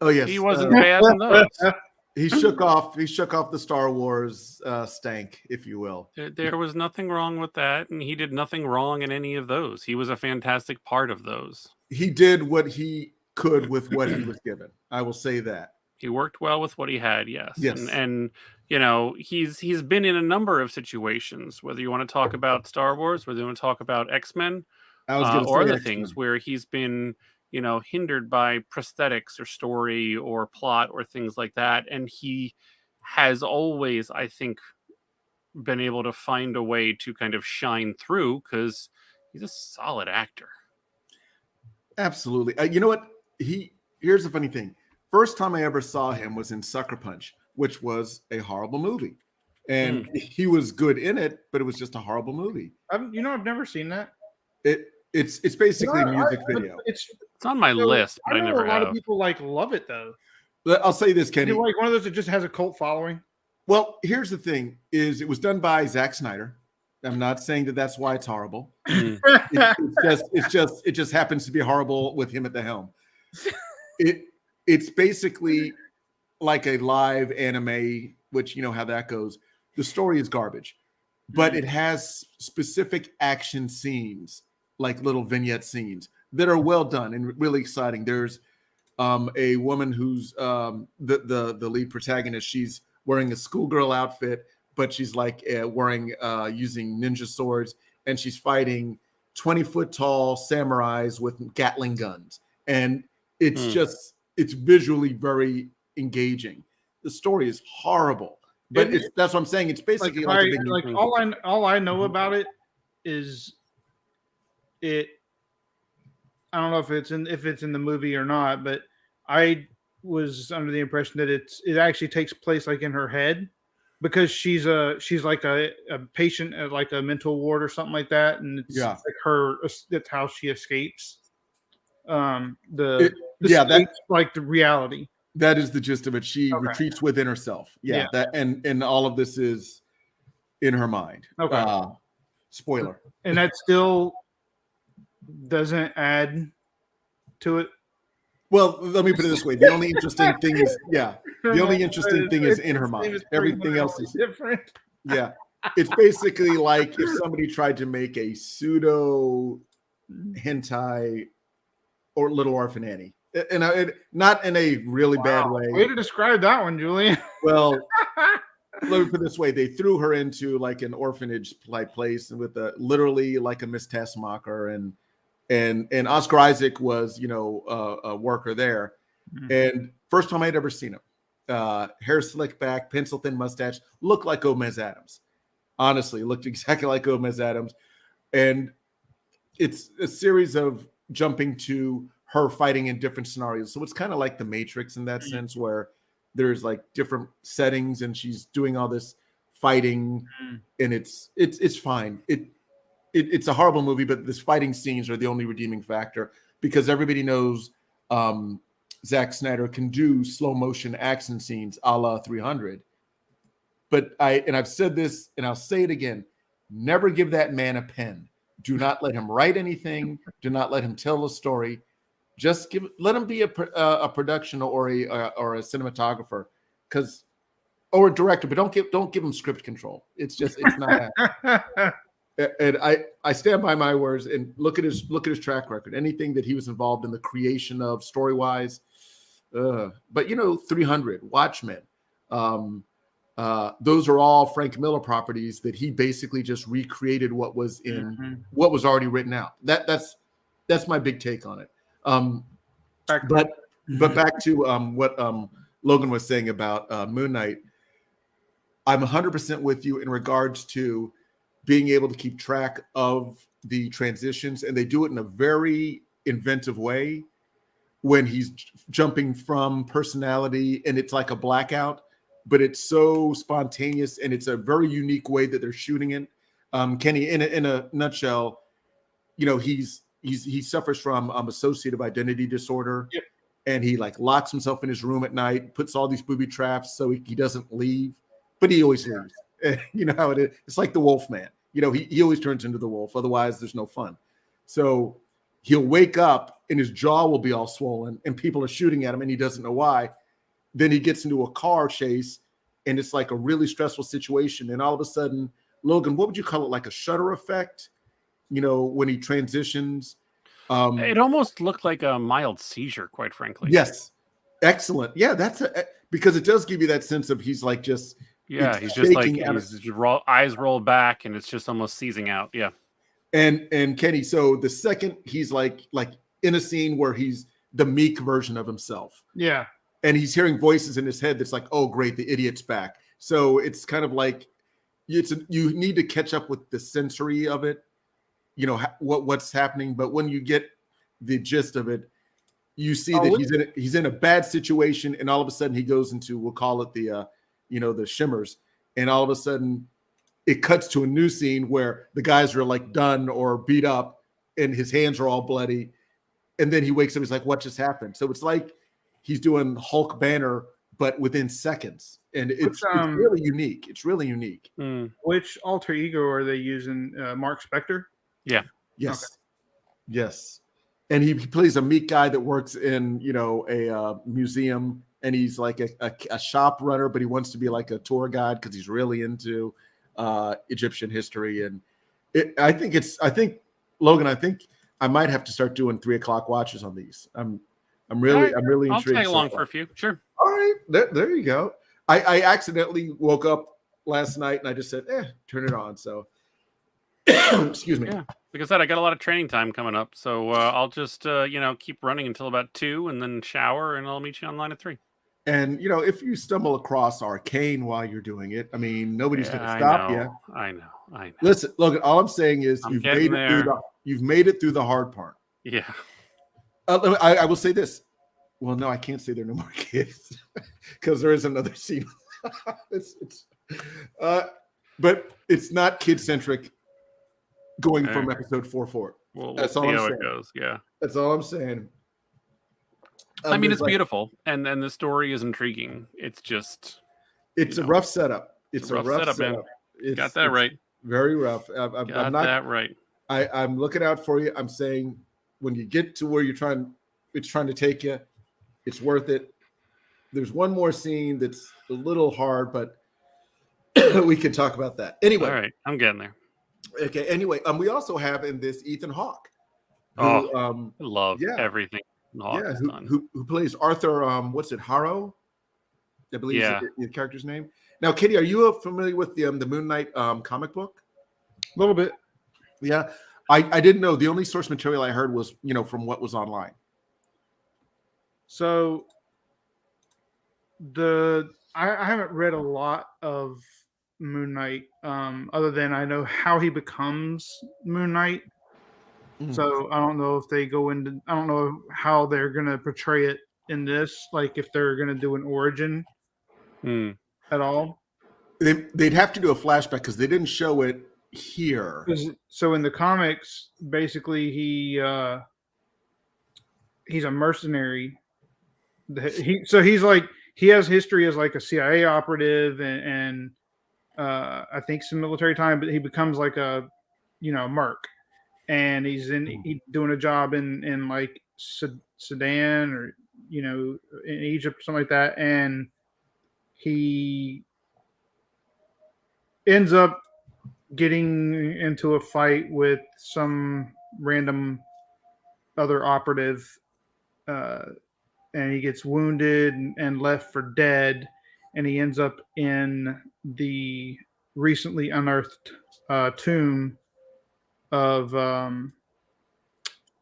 yes, he wasn't bad in those. He shook off the Star Wars stank, if you will. There was nothing wrong with that, and he did nothing wrong in any of those. He was a fantastic part of those. He did what he could with what he was given. I will say that. He worked well with what he had, yes. Yes. And you know, he's been in a number of situations, whether you want to talk about Star Wars, whether you want to talk about X-Men, or other X-Men things where he's been, you know, hindered by prosthetics or story or plot or things like that. And he has always, I think, been able to find a way to kind of shine through because he's a solid actor. Absolutely. You know what? Here's the funny thing. First time I ever saw him was in Sucker Punch, which was a horrible movie. And he was good in it, but it was just a horrible movie. I've never seen that. It's basically a music video. It's on my list, but I never have. A lot of people love it though. I'll say this, Kenny. Is it like one of those that just has a cult following? Well, here's the thing: is it was done by Zack Snyder. I'm not saying that that's why it's horrible. Mm. It just happens to be horrible with him at the helm. It's basically like a live anime, which you know how that goes. The story is garbage, but it has specific action scenes, like little vignette scenes that are well done and really exciting. There's a woman who's the lead protagonist. She's wearing a schoolgirl outfit, but she's like wearing using ninja swords, and she's fighting 20-foot tall samurais with Gatling guns, and it's just it's visually very engaging. The story is horrible, but that's what I'm saying. It's basically all I know about it is it. I don't know if it's in the movie or not, but I was under the impression that it actually takes place like in her head, because she's like a patient at like a mental ward or something like that, and it's like that's how she escapes. Like the reality. That is the gist of it. She retreats within herself. Yeah. That and all of this is in her mind. Okay. Spoiler. And that still doesn't add to it. Well, let me put it this way: the only interesting thing is, is in her mind. Everything else is different. Yeah, it's basically like if somebody tried to make a pseudo hentai or Little Orphan Annie, and not in a really bad way. Way to describe that one, Julian. Well, let me put it this way: they threw her into like an orphanage like place with literally like a Miss Tessmacher, and Oscar Isaac was, a worker there. Mm-hmm. And first time I'd ever seen him. Hair slicked back, pencil thin mustache, looked like Gomez Adams. Honestly, looked exactly like Gomez Adams. And it's a series of jumping to her fighting in different scenarios. So it's kind of like The Matrix in that sense, where there's like different settings and she's doing all this fighting, and it's fine. It's a horrible movie, but this fighting scenes are the only redeeming factor, because everybody knows Zack Snyder can do slow motion action scenes a la 300. But I've said this and I'll say it again: never give that man a pen. Do not let him write anything. Do not let him tell a story. Just let him be a production or a cinematographer, or a director. But don't give him script control. It's not. And I stand by my words, and look at his track record. Anything that he was involved in the creation of, story wise, but 300, Watchmen, those are all Frank Miller properties that he basically just recreated what was what was already written out. That's my big take on it. But back to what Logan was saying about Moonknight. I'm 100% with you in regards to being able to keep track of the transitions, and they do it in a very inventive way when he's jumping from personality, and it's like a blackout, but it's so spontaneous, and it's a very unique way that they're shooting it. Kenny, in a nutshell, he suffers from associative identity disorder. Yep. And he like locks himself in his room at night, puts all these booby traps so he doesn't leave, but he always leaves. You know how it is. It's like the wolf man. He always turns into the wolf. Otherwise, there's no fun. So he'll wake up and his jaw will be all swollen and people are shooting at him and he doesn't know why. Then he gets into a car chase and it's like a really stressful situation. And all of a sudden, Logan, what would you call it? Like a shutter effect, when he transitions. It almost looked like a mild seizure, quite frankly. Yes. Excellent. Yeah, because it does give you that sense of he's like just. Yeah, he's just like his eyes roll back and it's just almost seizing out. Yeah. And Kenny, so the second he's like in a scene where he's the meek version of himself. Yeah. And he's hearing voices in his head that's like, oh, great, the idiot's back. So it's kind of like you need to catch up with the sensory of it, what's happening. But when you get the gist of it, you see that he's in a bad situation, and all of a sudden he goes into, we'll call it the shimmers, and all of a sudden it cuts to a new scene where the guys are like done or beat up and his hands are all bloody, and then he wakes up, he's like, what just happened? So it's like he's doing Hulk Banner but within seconds, and it's Which, really unique. It's really unique. Which alter ego are they using? Mark Spector? Yeah. Yes. Okay. Yes. And he plays a meek guy that works in, a museum, and he's like a shop runner, but he wants to be like a tour guide because he's really into Egyptian history. And I think Logan, I think I might have to start doing 3:00 watches on these. I'm really I'll intrigued. tag along for a few. Sure. All right, there you go. I accidentally woke up last night and I just said, turn it on. So excuse me. Yeah. Like I said, I got a lot of training time coming up, so I'll just keep running until about 2, and then shower, and I'll meet you online at 3. And if you stumble across Arcane while you're doing it, I mean, nobody's going to stop you. I know. Listen, Logan, all I'm saying is you've made it through the hard part. Yeah. I will say this. Well, no, I can't say there are no more kids because there is another scene. But it's not kid centric. Going from episode 4 forward. We'll see how it goes. Yeah, that's all I'm saying. I mean, it's beautiful, and the story is intriguing. It's just it's a rough setup. It's a rough setup. Man. Got that right. Very rough. Got that right. I'm looking out for you. I'm saying when you get to where it's trying to take you, it's worth it. There's one more scene that's a little hard, but we can talk about that anyway. All right, I'm getting there. Okay. Anyway, we also have in this Ethan Hawke. Who, I love everything. Who plays Arthur? What's it? Harrow, I believe is the character's name. Now, Kitty, are you familiar with the Moonknight comic book? A little bit. Yeah, I didn't know. The only source material I heard was from what was online. So I haven't read a lot of Moonknight, other than I know how he becomes Moonknight. So I don't know if they go into. I don't know how they're going to portray it in this. Like if they're going to do an origin at all. They'd have to do a flashback because they didn't show it here. So in the comics, basically he's a mercenary. He has history as like a CIA operative and I think some military time, but he becomes like a merc, and he's doing a job in like Sudan or in Egypt or something like that, and he ends up getting into a fight with some random other operative, and he gets wounded and left for dead, and he ends up in the recently unearthed tomb of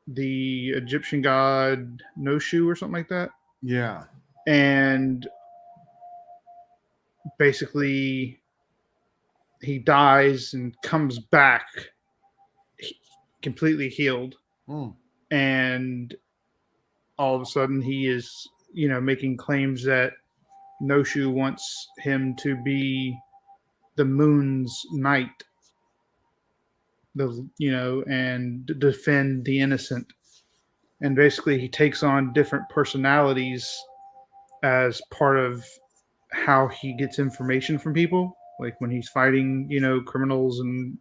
the Egyptian god Noshu or something like that. Yeah. And basically he dies and comes back completely healed. And all of a sudden he is, making claims that Noshu wants him to be the moon's knight, and defend the innocent. And basically he takes on different personalities as part of how he gets information from people. Like when he's fighting, criminals and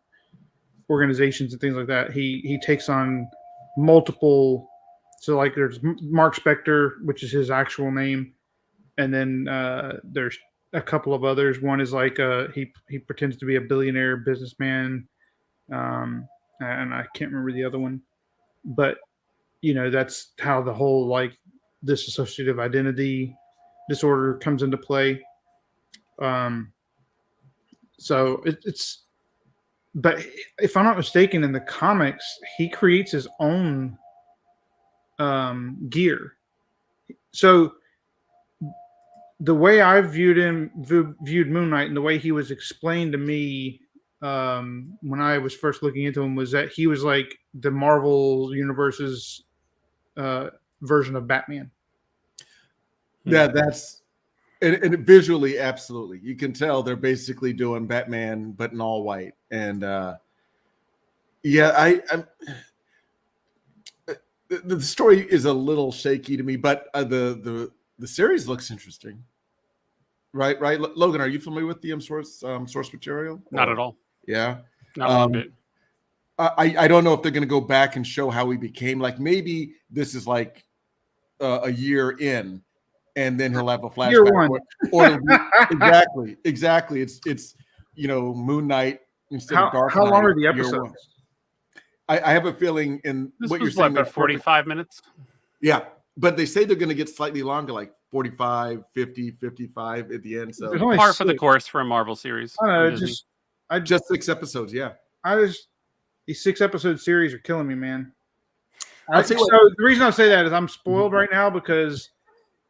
organizations and things like that, he takes on multiple. So like there's Mark Spector, which is his actual name. And then there's a couple of others. One is like he pretends to be a billionaire businessman, and I can't remember the other one. But that's how the whole like dissociative identity disorder comes into play. So it's. But if I'm not mistaken, in the comics, he creates his own gear. So the way I viewed Moonknight and the way he was explained to me when I was first looking into him was that he was like the Marvel Universe's version of Batman. Yeah, that's and visually, absolutely. You can tell they're basically doing Batman, but in all white. And the story is a little shaky to me, but the series looks interesting. Right. Logan, are you familiar with the source material? Not at all. Yeah. Not one bit. I don't know if they're going to go back and show how he became. Like maybe this is like a year in, and then he'll have a flashback. Year one. Or exactly. It's Moon Knight instead of Dark Knight. How long are the year episodes? one. I have a feeling in This what was you're saying. about 45 minutes. Yeah, but they say they're going to get slightly longer, like 45, 50, 55 at the end. So There's only Par for the 6. course for a Marvel series. I don't know. from Disney. just 6 episodes. Yeah. These 6-episode series are killing me, man. I'll tell you So the reason I say that is I'm spoiled right now because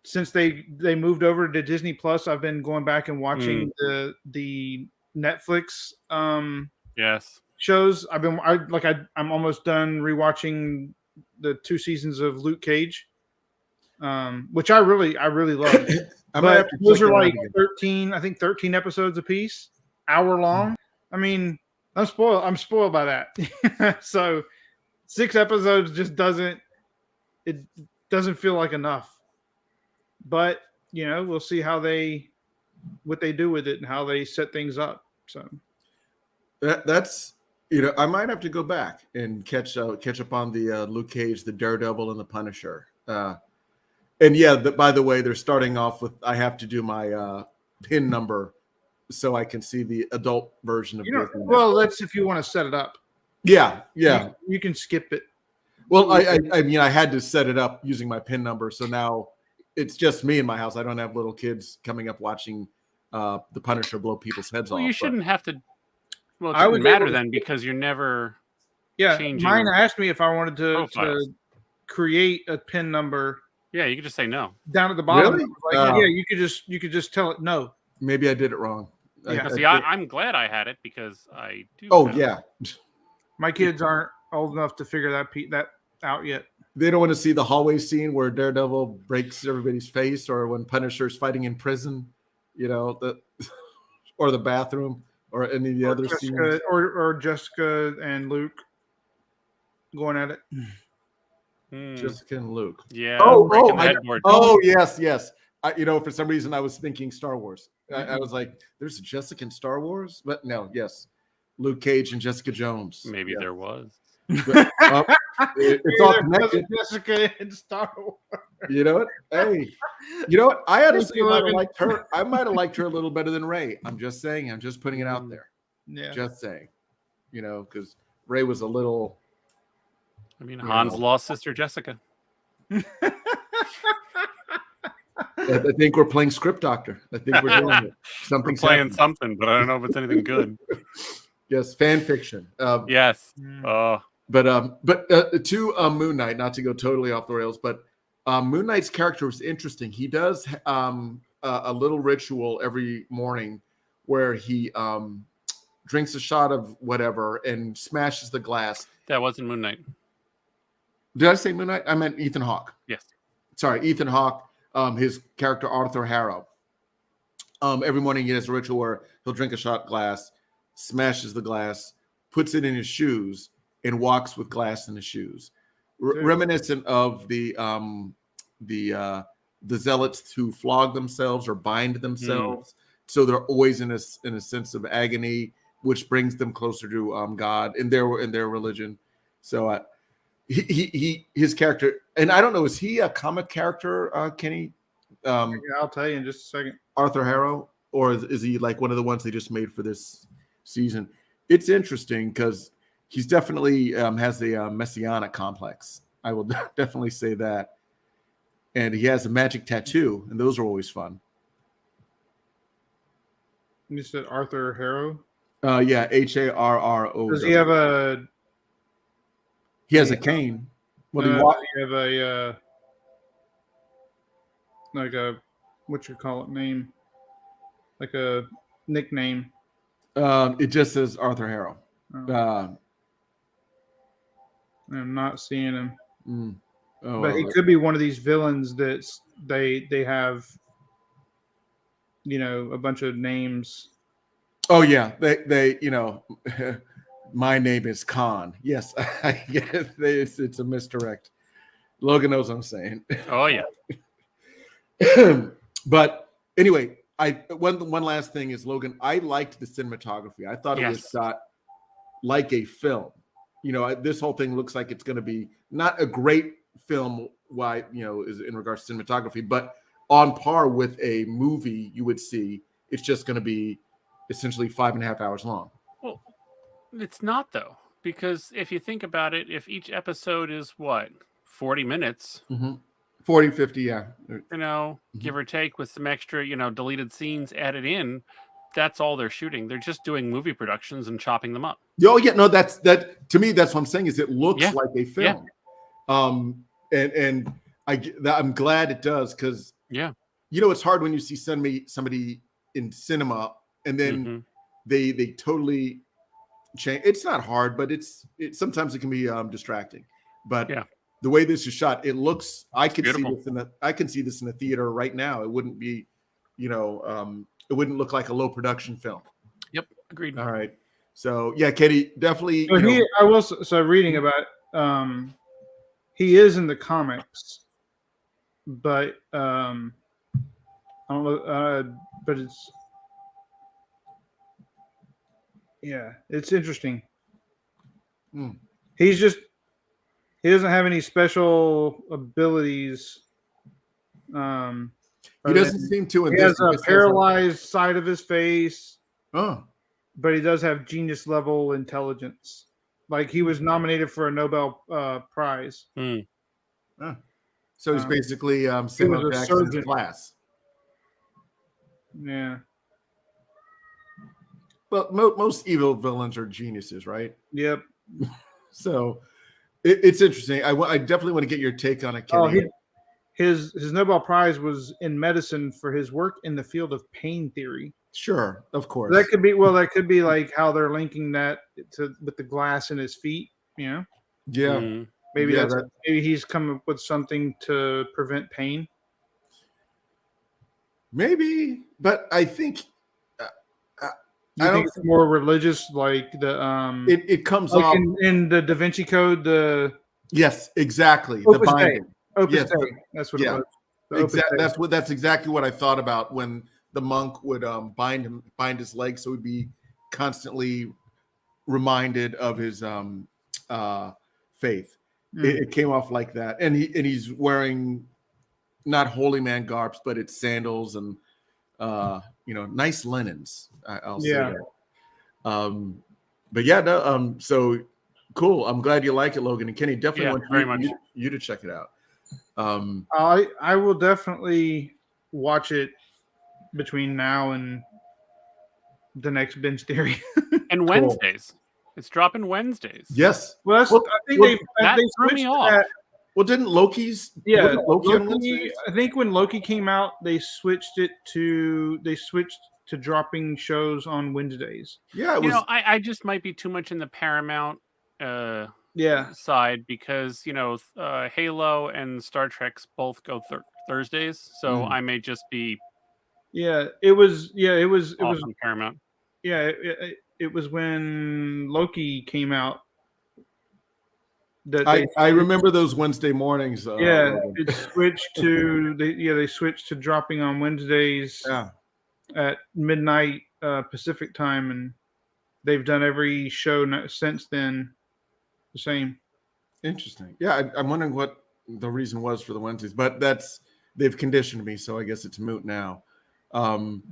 since they moved over to Disney Plus, I've been going back and watching the Netflix Yes. shows. I'm almost done rewatching the 2 seasons of Luke Cage, which I really love. But those are like 13 episodes a piece, hour long. I mean, I'm spoiled by that. So 6 episodes just doesn't feel like enough. But we'll see what they do with it and how they set things up. So that's I might have to go back and catch up on the Luke Cage, the Daredevil, and the Punisher. And yeah, by the way, they're starting off with I have to do my pin number so I can see the adult version of Disney. Well, that's if you want to set it up. Yeah. You can skip it. Well, I mean, I had to set it up using my pin number, so now it's just me in my house. I don't have little kids coming up watching the Punisher blow people's heads off. Well, you shouldn't have to. Well, it I shouldn't was matter able to- then because you're never. Yeah, changing mine asked me if I wanted to profiles. create a pin number Yeah, you could just say no. down at the bottom. Really? Like, yeah, you could just tell it no. Maybe I did it wrong. Yeah. See, I'm glad I had it because I do. Oh know. yeah, My kids aren't old enough to figure that out yet. they don't want to see the hallway scene where Daredevil breaks everybody's face, or when Punisher's fighting in prison, or the bathroom, or any of the other scenes. Or Jessica and Luke going at it. Jessica and Luke. Yeah. Oh, breaking the headboard. Yes. For some reason I was thinking Star Wars. I was like, "There's a Jessica in Star Wars," but no. Yes, Luke Cage and Jessica Jones. Maybe there was. But, it's all connected. Jessica and Star Wars. You know what? Hey, I honestly might have liked her. I might have liked her a little better than Ray. I'm just saying. I'm just putting it out there. Yeah. Just saying. Because Ray was a little. I mean, Han's lost sister Jessica. I think we're playing Script Doctor. I think we're doing it. We're playing something, but I don't know if it's anything good. Yes, fan fiction. Yes. But to Moon Knight, not to go totally off the rails, but Moon Knight's character was interesting. He does a little ritual every morning where he drinks a shot of whatever and smashes the glass. That wasn't Moon Knight. Did I say Moon Knight? I meant Ethan Hawke. Yes. Sorry, Ethan Hawke. His character Arthur Harrow. Every morning he has a ritual where he'll drink a shot glass, smashes the glass, puts it in his shoes, and walks with glass in his shoes, reminiscent of the zealots who flog themselves or bind themselves, so they're always in a sense of agony, which brings them closer to God in their religion. So his character, and I don't know, is he a comic character, Kenny? I'll tell you in just a second. Arthur Harrow, or is he like one of the ones they just made for this season? It's interesting because he's definitely has a messianic complex. I will definitely say that. And he has a magic tattoo, and those are always fun. You said Arthur Harrow? Yeah, Harro. Does he have a... He has a cane. Well, you have a... like a... what you call it name? Like a nickname. It just says Arthur Harrow. I'm not seeing him. But he could be one of these villains that they have, a bunch of names. Oh yeah, they my name is Khan. Yes, I get it. It's a misdirect. Logan knows what I'm saying. Oh yeah. But anyway, one last thing is, Logan, I liked the cinematography. I thought it was shot like a film. This whole thing looks like it's going to be not a great film, is in regards to cinematography, but on par with a movie you would see. It's just going to be essentially 5.5 hours long. Well, it's not though, because if you think about it, if each episode is 40 minutes, 40, 50, yeah. Give or take, with some extra, deleted scenes added in, that's all they're shooting. They're just doing movie productions and chopping them up. Oh yeah, no, that to me, that's what I'm saying, is it looks like a film. And I'm glad it does, because it's hard when you see somebody in cinema and then they totally change. It's not hard, but it's sometimes it can be distracting. But the way this is shot, it looks. I can see this in a theater right now. It wouldn't be, it wouldn't look like a low production film. Yep, agreed. All right. So yeah, Katie, definitely. So reading about he is in the comics, but I don't know, but it's interesting. He doesn't have any special abilities. He doesn't seem to. He has a paralyzed side of his face. Oh. But he does have genius level intelligence. Like, he was nominated for a Nobel Prize. Oh. So he's basically Samuel Jackson's class. Yeah. Well, most evil villains are geniuses, right? Yep. So it's interesting. I definitely want to get your take on it, Kenny. His Nobel Prize was in medicine for his work in the field of pain theory. Sure, of course. That could be like how they're linking that with the glass in his feet. Yeah. Maybe maybe he's come up with something to prevent pain. Maybe, but I think I think it's more religious, like the it comes like off in the Da Vinci Code. Yes, exactly. Opus the binding. Opus Dei. That's what it was. That's exactly what I thought about when the monk would bind his leg, so he'd be constantly reminded of his faith. It came off like that, and he's wearing not holy man garbs, but it's sandals and nice linens. I'll say that. But yeah, no. So cool. I'm glad you like it, Logan and Kenny. Definitely want you to check it out. I will definitely watch it between now and the next Binge Theory. And Wednesdays. It's dropping Wednesdays. Yes. Well, I think they threw me off. That. Well, didn't Loki's? Yeah, Loki. I think when Loki came out, they switched to dropping shows on Wednesdays. Yeah, I just might be too much in the Paramount side, because Halo and Star Trek's both go Thursdays, so I may just be. It was on Paramount. Yeah, it was when Loki came out. I remember those Wednesday mornings. It switched to they switched to dropping on Wednesdays at midnight Pacific time, and they've done every show since then the same. Interesting. Yeah, I'm wondering what the reason was for the Wednesdays, but they've conditioned me, so I guess it's moot now. Awesome.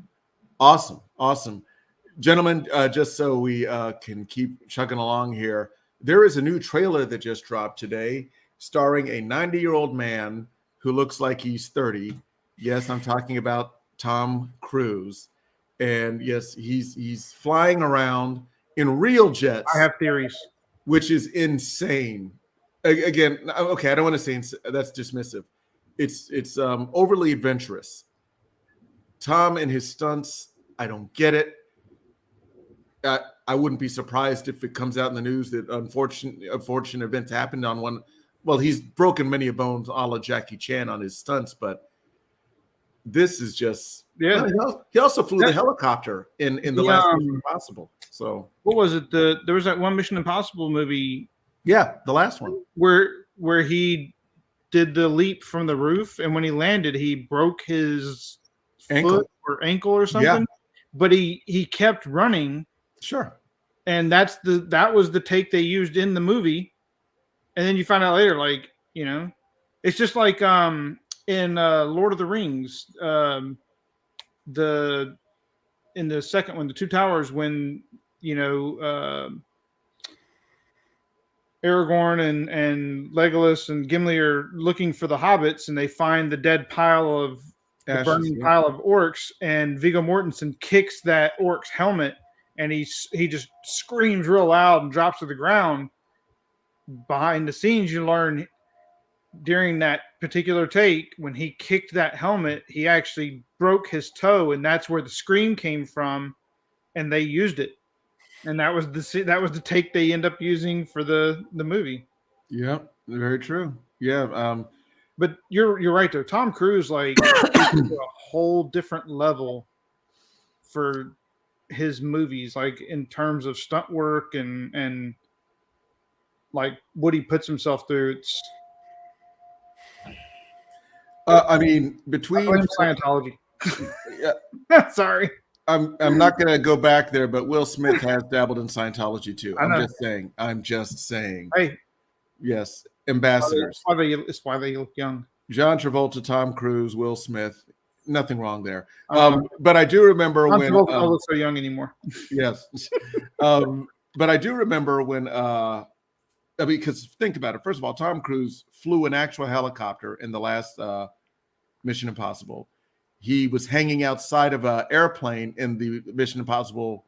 Gentlemen, just so we can keep chugging along here, there is a new trailer that just dropped today starring a 90-year-old man who looks like he's 30. Yes, I'm talking about Tom Cruise. And yes, he's flying around in real jets. I have theories. Which is insane. Again, okay, I don't want to say that's dismissive. It's overly adventurous. Tom and his stunts, I don't get it. I wouldn't be surprised if it comes out in the news that unfortunate events happened on one. Well, he's broken many a bones a la Jackie Chan on his stunts, but this is just he also flew the helicopter in the last Mission Impossible. So what was it? There was that one Mission Impossible movie. Yeah, the last one where he did the leap from the roof, and when he landed, he broke his foot or ankle or something. But he kept running. Sure. And that was the take they used in the movie. And then you find out later, like, it's just like in Lord of the Rings, in the second one, the Two Towers, when Aragorn and Legolas and Gimli are looking for the hobbits, and they find the dead pile of burning pile of orcs, and Viggo Mortensen kicks that orc's helmet, and he just screams real loud and drops to the ground. Behind the scenes, you learn during that particular take, when he kicked that helmet, he actually broke his toe, and that's where the scream came from, and they used it. And that was the take they end up using for the movie. Yeah, very true. Yeah, but you're right though. Tom Cruise like a whole different level for his movies, like in terms of stunt work and like what he puts himself through. It's I mean, between Scientology. Yeah. Sorry. I'm not going to go back there, but Will Smith has dabbled in Scientology too. I'm just saying. Hey, yes, ambassadors. It's why they look young. John Travolta, Tom Cruise, Will Smith. Nothing wrong there. But I do remember John when Travolta don't look so young anymore. Yes, but I do remember when. Because think about it. First of all, Tom Cruise flew an actual helicopter in the last Mission Impossible. He was hanging outside of an airplane in the Mission Impossible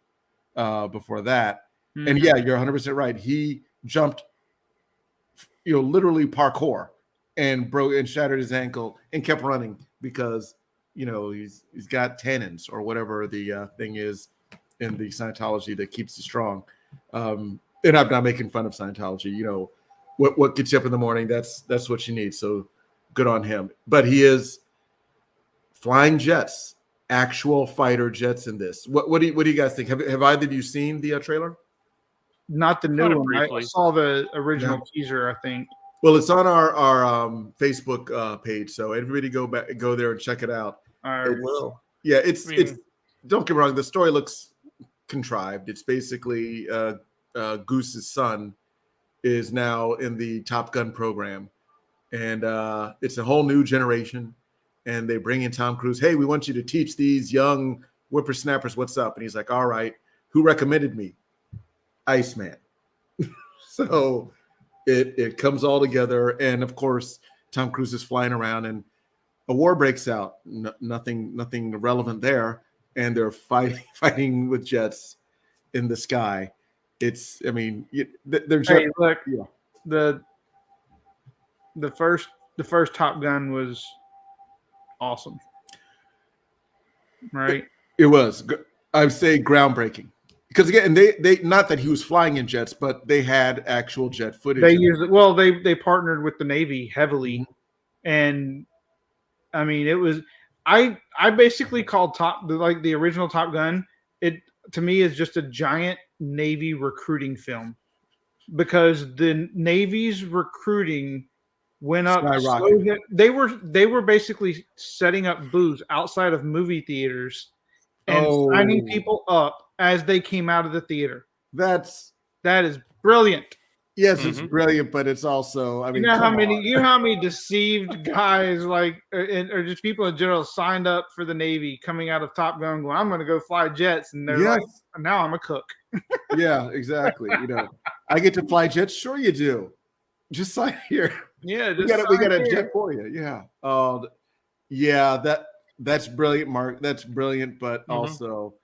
before that. Mm-hmm. And yeah, you're 100% right. He jumped, literally parkour and broke and shattered his ankle and kept running because, he's got tendons or whatever the thing is in the Scientology that keeps you strong. And I'm not making fun of Scientology. What gets you up in the morning, that's what you need. So good on him. But he is flying jets, actual fighter jets in this. What do you guys think? Have either of you seen the trailer? Not the new one. I saw the original teaser, I think. Well, it's on our Facebook page, so everybody go there and check it out. I will. Yeah, it's don't get me wrong, the story looks contrived. It's basically Goose's son is now in the Top Gun program, and it's a whole new generation. And they bring in Tom Cruise. Hey, we want you to teach these young whippersnappers what's up. And he's like, all right, who recommended me? Iceman. So it comes all together. And of course, Tom Cruise is flying around and a war breaks out. Nothing relevant there. And they're fighting with jets in the sky. They're just, hey, look, the first Top Gun was awesome, right? It was, I would say, groundbreaking because again, they not that he was flying in jets, but they had actual jet footage. They used it. Well, they partnered with the Navy heavily, mm-hmm. And I mean, it was I basically called the original Top Gun. It to me is just a giant Navy recruiting film because the Navy's recruiting went up. So they were basically setting up booths outside of movie theaters and signing people up as they came out of the theater. That is brilliant. Yes, mm-hmm. It's brilliant, but it's also how many deceived guys or just people in general signed up for the Navy coming out of Top Gun going, I'm going to go fly jets, and they're like, now I'm a cook. Yeah, exactly. I get to fly jets. Sure, you do. Just sign here. Yeah, we got a jet for you. Yeah. That's brilliant, Mark. That's brilliant, but mm-hmm. also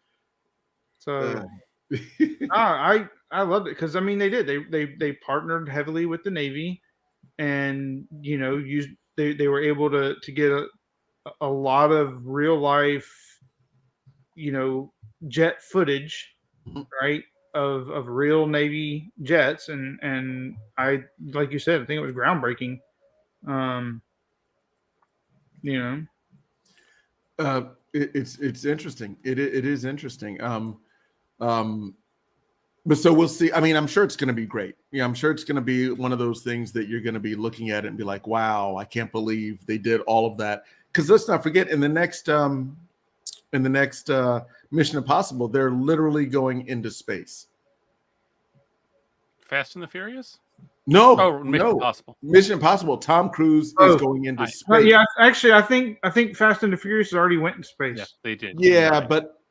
I loved it because they did. They partnered heavily with the Navy, and they were able to get a lot of real life, jet footage, mm-hmm. right? Of real Navy jets, and I, like you said, I think it was groundbreaking. It's interesting. It is interesting. But so we'll see. I'm sure it's going to be great. Yeah, I'm sure it's going to be one of those things that you're going to be looking at it and be like, wow, I can't believe they did all of that. Because let's not forget, in the next in the next Mission Impossible, they're literally going into space. Fast and the Furious? No, Oh, Mission no. Impossible. Mission Impossible. Tom Cruise is going into space. Well, yeah, actually, I think Fast and the Furious already went in space. Yeah, they did. Yeah, Right. but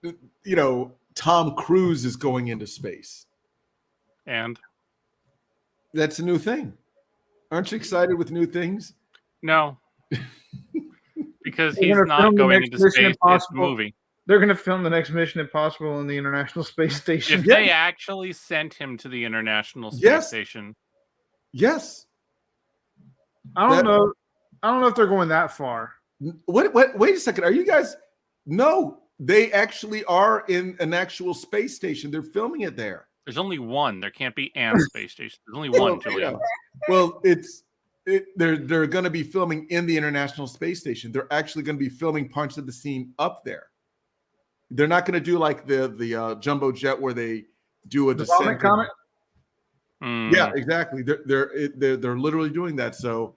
Tom Cruise is going into space, And that's a new thing. Aren't you excited with new things? no, because They're he's gonna not film the going next into Mission space. It's a Impossible. movie. They're going to film the next Mission Impossible in the International Space Station. If they actually sent him to the International Space Station, yes. I don't know. I don't know if they're going that far. Wait a second. Are you guys? No, they actually are in an actual space station. They're filming it there. there's only one. There can't be an space station. There's only one, Julian. Well, they're going to be filming in the International Space Station. They're actually going to be filming parts of the scene up there. They're not going to do like the jumbo jet where they do a descent. Comet? Yeah, exactly. They're literally doing that. So,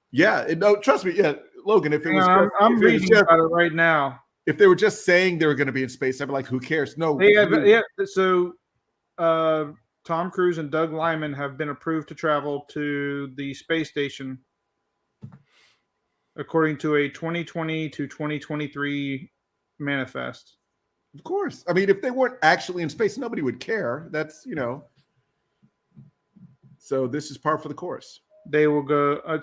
yeah, no, trust me. Yeah, Logan. If it was, I'm reading about it right now. If they were just saying they were going to be in space, I'd be like, who cares? No. So, Tom Cruise and Doug Liman have been approved to travel to the space station, according to a 2020 to 2023 manifest. Of course. I mean, if they weren't actually in space, nobody would care. That's, So this is par for the course. They will go.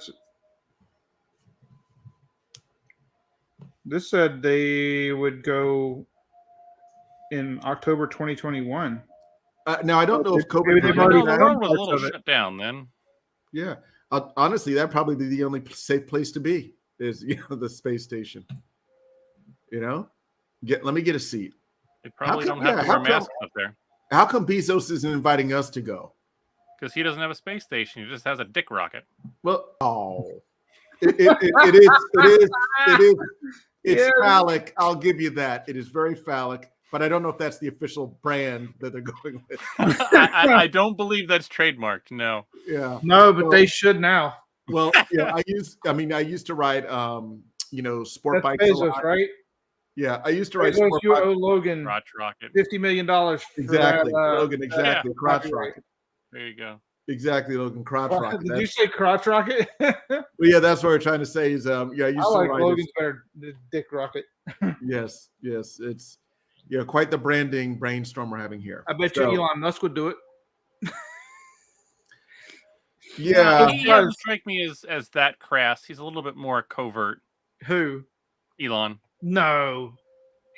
This said they would go in October 2021. Now, I don't know if COVID... The world was a little shut down then. Yeah. Honestly, that'd probably be the only safe place to be is, the space station. Let me get a seat. They probably don't have to wear masks up there. How come Bezos isn't inviting us to go? Because he doesn't have a space station. He just has a dick rocket. Well, it is. It's phallic. I'll give you that. It is very phallic, but I don't know if that's the official brand that they're going with. I don't believe that's trademarked. No. Yeah. No, but they should now. Well, yeah, I used to ride, sport bikes. Bezos, a lot. Right? Yeah, I used to ride sport bikes. You owe Logan crotch rocket. $50 million. Exactly, Logan. Exactly, crotch rocket. There you go. Exactly, Logan. Crotch rocket. Did you say crotch rocket? Well, yeah, that's what we're trying to say. Is I used to like ride Logan's better dick rocket. Yes, it's quite the branding brainstorm we're having here. I bet you Elon Musk would do it. Yeah, he doesn't strike me as that crass. He's a little bit more covert. Who? Elon. No.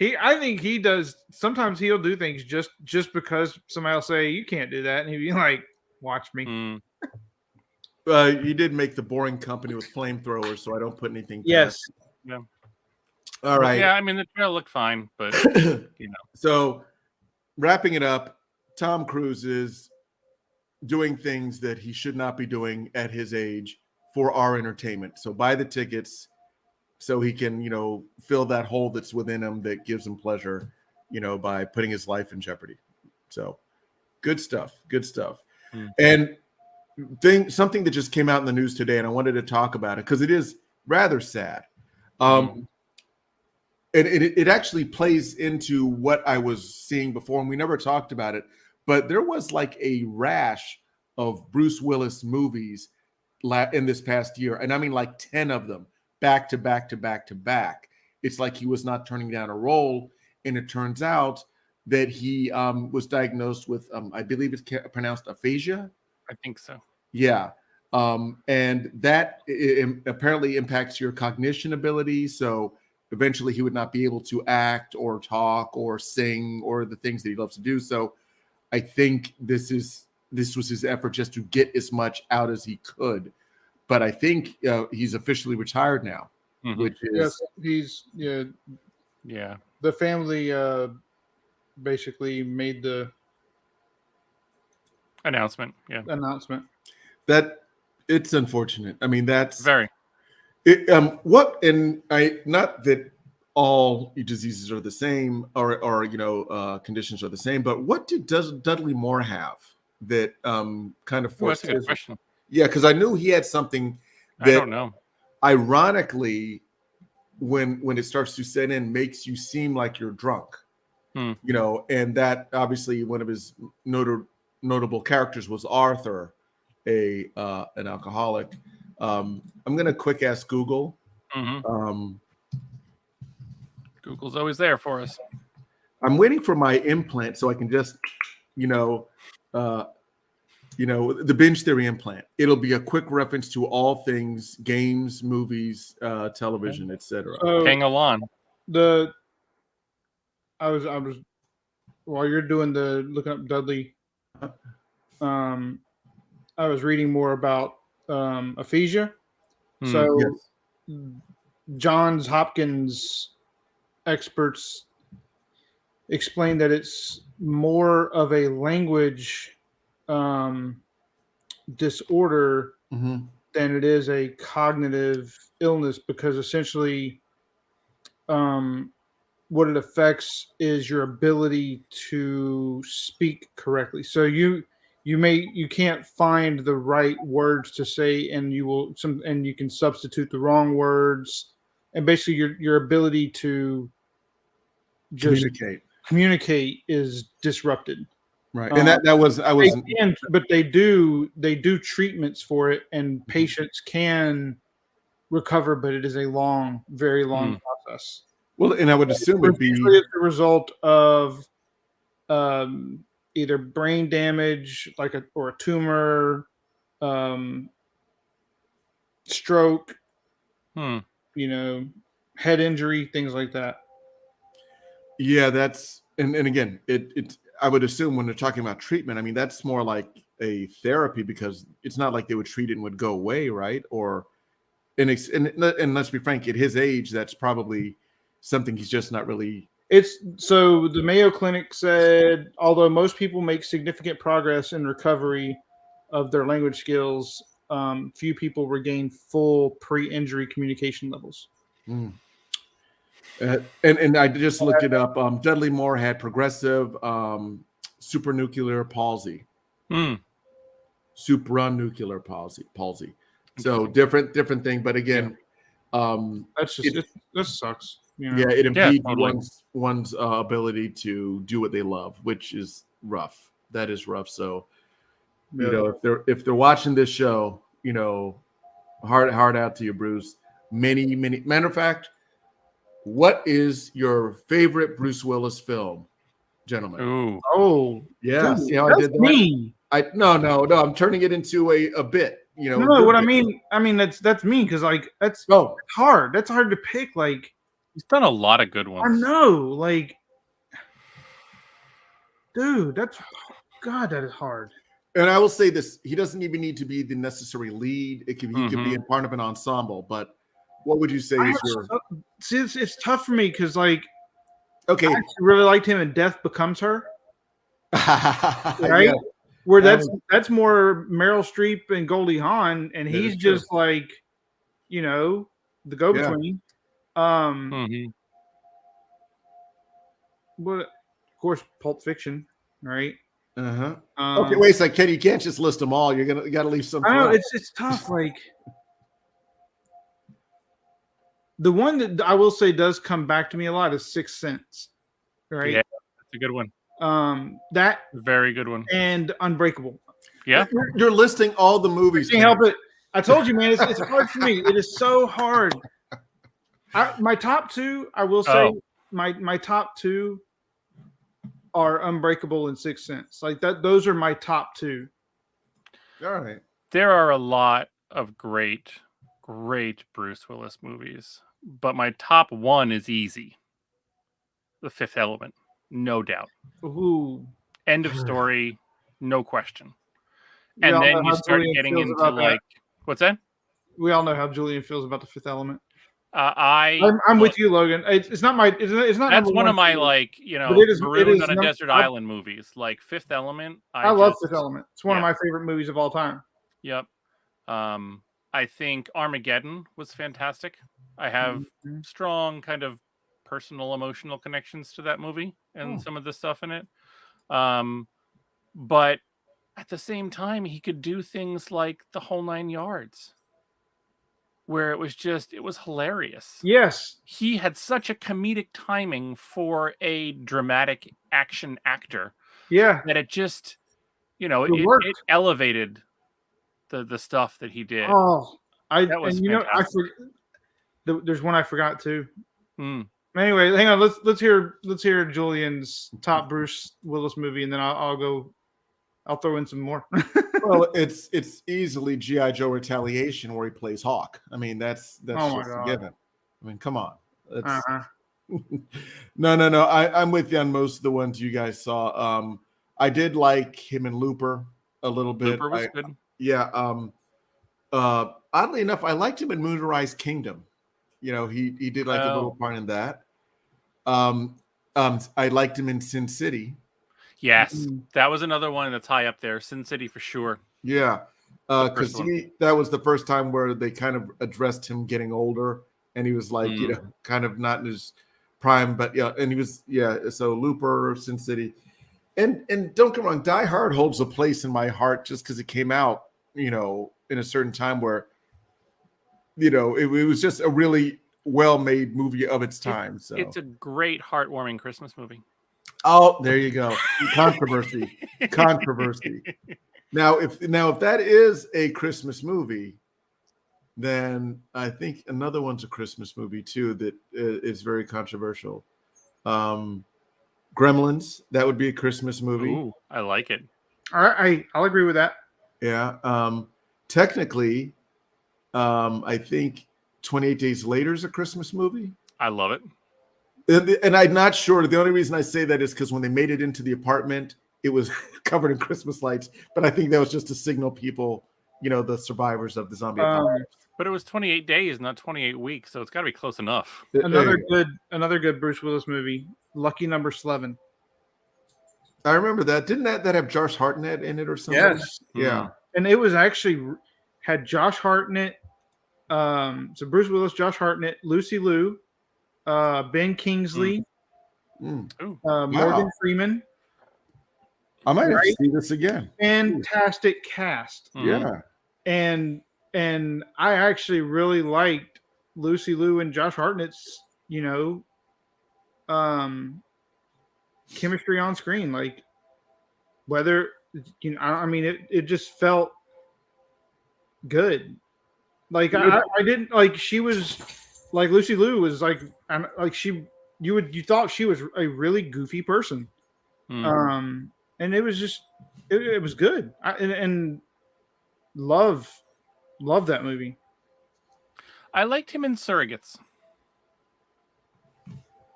I think he does. Sometimes he'll do things just because somebody will say you can't do that, and he'll be like, "Watch me." You did make the boring company with flamethrowers, so I don't put anything. Yes. Yeah. All right. Yeah, I mean the trail looked fine, but So, wrapping it up, Tom Cruise is doing things that he should not be doing at his age for our entertainment. So buy the tickets so he can, fill that hole that's within him that gives him pleasure, by putting his life in jeopardy. So good stuff. And something that just came out in the news today, and I wanted to talk about it because it is rather sad. And it actually plays into what I was seeing before, and we never talked about it. But there was like a rash of Bruce Willis movies in this past year. And I mean like 10 of them back to back to back to back. It's like he was not turning down a role. And it turns out that he was diagnosed with, I believe it's pronounced aphasia. I think so. Yeah. And that apparently impacts your cognition ability. So eventually he would not be able to act or talk or sing or the things that he loves to do. So I think this was his effort just to get as much out as he could, but I think he's officially retired now, which is The family basically made the announcement. Yeah, that it's unfortunate. I mean, that's very. Not that all diseases are the same or conditions are the same, but what does Dudley Moore have that kind of forced? That's a good question. Yeah, because I knew he had something that I don't know. Ironically when it starts to set in, makes you seem like you're drunk. Hmm. You know, and that obviously one of his notable characters was Arthur, an alcoholic. I'm gonna quick ask Google. Google's always there for us. I'm waiting for my implant so I can just, the Binge Theory implant. It'll be a quick reference to all things games, movies, television, etc. Hang along. I was while you're doing the looking up Dudley, I was reading more about aphasia. So Yes. Johns Hopkins experts explain that it's more of a language disorder than it is a cognitive illness, because essentially what it affects is your ability to speak correctly. So you can't find the right words to say, and you can substitute the wrong words, and basically your ability to just communicate is disrupted. Right, and but they do treatments for it, and patients can recover, but it is a very long process. Well, and I would assume it'd be the result of either brain damage, or a tumor, stroke, head injury, things like that. Yeah, that's and again, it I would assume when they're talking about treatment, I mean that's more like a therapy, because it's not like they would treat it and would go away, right? Or and let's be frank, at his age, that's probably something he's just not really. So the Mayo Clinic said, although most people make significant progress in recovery of their language skills, few people regain full pre-injury communication levels. And I just looked it up. Dudley Moore had progressive supranuclear palsy. Supranuclear palsy. So different thing, but again, that's just that sucks. Yeah, it impedes one's ability to do what they love, which is rough. That is rough. So, if they're watching this show, heart out to you, Bruce. Many matter of fact, what is your favorite Bruce Willis film, gentlemen? Ooh. Oh, yeah. Dude, see how I did that? Mean. No. I'm turning it into a bit. No, what bit. I mean that's mean, because that's hard. That's hard to pick. He's done a lot of good ones. I know, dude, that is hard. And I will say this: he doesn't even need to be the necessary lead. He could be a part of an ensemble. But what would you say is your? See, it's tough for me because, okay, I really liked him in Death Becomes Her, right? Yeah. Where that's more Meryl Streep and Goldie Hawn, and he's just the go-between. But of course, Pulp Fiction, right? Okay, wait a second, Kenny. You can't just list them all. You got to leave some. I know it's tough. The one that I will say does come back to me a lot is Sixth Sense, right? Yeah, that's a good one. That very good one, and Unbreakable. Yeah, you're listing all the movies. I can't help it. I told you, man. It's hard for me. It is so hard. My top two, I will say, my top two are Unbreakable and Sixth Sense. Those are my top two. All right. There are a lot of great Bruce Willis movies, but my top one is easy. The Fifth Element, no doubt. Ooh. End of story, no question. And then you start getting into what's that? We all know how Julian feels about The Fifth Element. I'm with you, Logan. It's not my. It's not. That's one of my marooned on a desert island movies, like Fifth Element. I love Fifth Element. It's one of my favorite movies of all time. Yep. I think Armageddon was fantastic. I have strong kind of personal emotional connections to that movie and some of the stuff in it. But at the same time, he could do things like The Whole Nine Yards. where it was hilarious. Yes. He had such a comedic timing for a dramatic action actor Yeah. that it just, It worked. it elevated the stuff that he did. Oh, That was fantastic. There's one I forgot too. Mm. Anyway, hang on. Let's hear Julian's top Bruce Willis movie, and then I'll throw in some more. Well, it's easily G.I. Joe Retaliation, where he plays Hawk. I mean, that's Oh just my a God. given. I mean, come on. Uh-huh. No. I'm with you on most of the ones you guys saw. I did like him in Looper a little bit. Looper was good. Yeah. Oddly enough, I liked him in Moonrise Kingdom. He did like a little part in that. I liked him in Sin City. Yes, that was another one that's high up there. Sin City for sure. Yeah, because to me, that was the first time where they kind of addressed him getting older, and he was like, kind of not in his prime, but yeah, and he was, so Looper, Sin City, and don't get me wrong, Die Hard holds a place in my heart just because it came out, in a certain time where, it was just a really well-made movie of its time. So it's a great heartwarming Christmas movie. Oh, there you go. Controversy. Now, if that is a Christmas movie, then I think another one's a Christmas movie too that is very controversial. Gremlins, that would be a Christmas movie. Ooh, I like it. All right, I'll agree with that. Yeah. Technically, I think 28 Days Later is a Christmas movie. I love it. And I'm not sure. The only reason I say that is because when they made it into the apartment, it was covered in Christmas lights. But I think that was just to signal people, the survivors of the zombie apocalypse. But it was 28 days, not 28 weeks, so it's got to be close enough. Another good Bruce Willis movie, Lucky Number 11. I remember that. Didn't that have Josh Hartnett in it or something? Yes. Yeah. And it was actually had Josh Hartnett. So Bruce Willis, Josh Hartnett, Lucy Liu, Ben Kingsley, Morgan Freeman. I might have to see this again. Fantastic cast. Yeah. And I actually really liked Lucy Liu and Josh Hartnett's, chemistry on screen. Like whether it just felt good. Like I didn't like she was like Lucy Liu was like you thought she was a really goofy person. And it was just it was good. And love that movie. I liked him in Surrogates.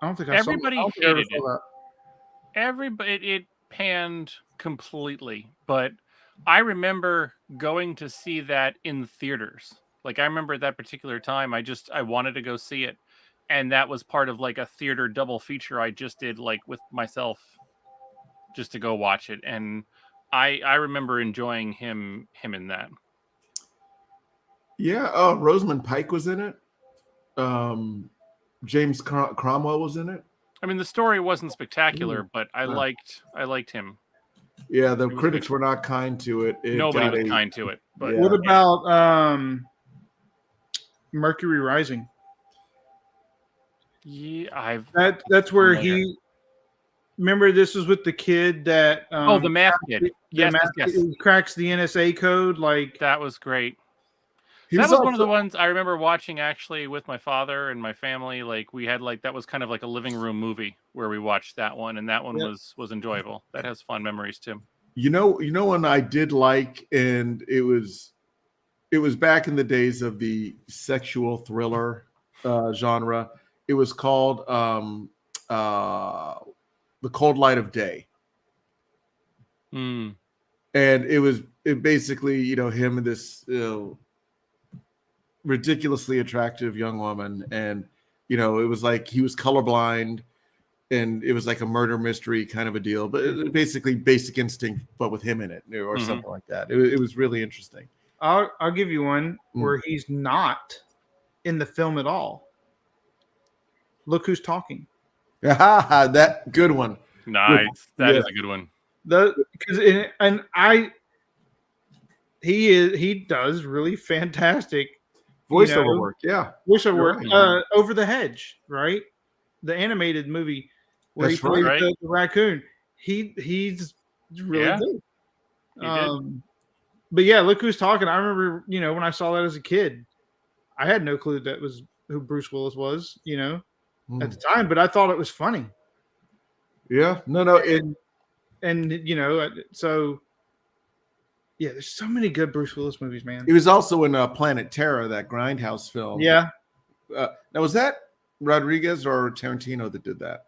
I don't think everybody hated it. That. It panned completely, but I remember going to see that in theaters. Like I remember at that particular time, I wanted to go see it, and that was part of like a theater double feature I just did like with myself, just to go watch it, and I remember enjoying him in that. Yeah, Rosamund Pike was in it. James Cromwell was in it. I mean, the story wasn't spectacular, but I liked him. Yeah, the critics were not kind to it. Nobody was kind to it. But what about Mercury Rising? Yeah, that's where he. Remember, this was with the kid that. The math kid. Yes. He cracks the NSA code. Like that was great. That was one of the ones I remember watching actually with my father and my family. Like we had that was kind of like a living room movie where we watched that one, and that one was enjoyable. That has fun memories too. You know one I did like, and it was back in the days of the sexual thriller genre. It was called The Cold Light of Day. And it basically, him and this ridiculously attractive young woman, and it was like he was colorblind, and it was like a murder mystery kind of a deal, but it basically Basic Instinct, but with him in it or something like that. It was really interesting. I'll give you one where he's not in the film at all. Look Who's Talking. That good one. Nice. That is a good one. He does really fantastic Voiceover work, yeah. Voiceover work. Right. Over the Hedge, right? The animated movie where That's he plays right. the raccoon. He's really good. He did. But yeah, look who's talking. I remember, when I saw that as a kid, I had no clue that was who Bruce Willis was, at the time, but I thought it was funny. Yeah, no, so yeah, there's so many good Bruce Willis movies, man. He was also in Planet Terror, that Grindhouse film. Yeah. Now, was that Rodriguez or Tarantino that did that?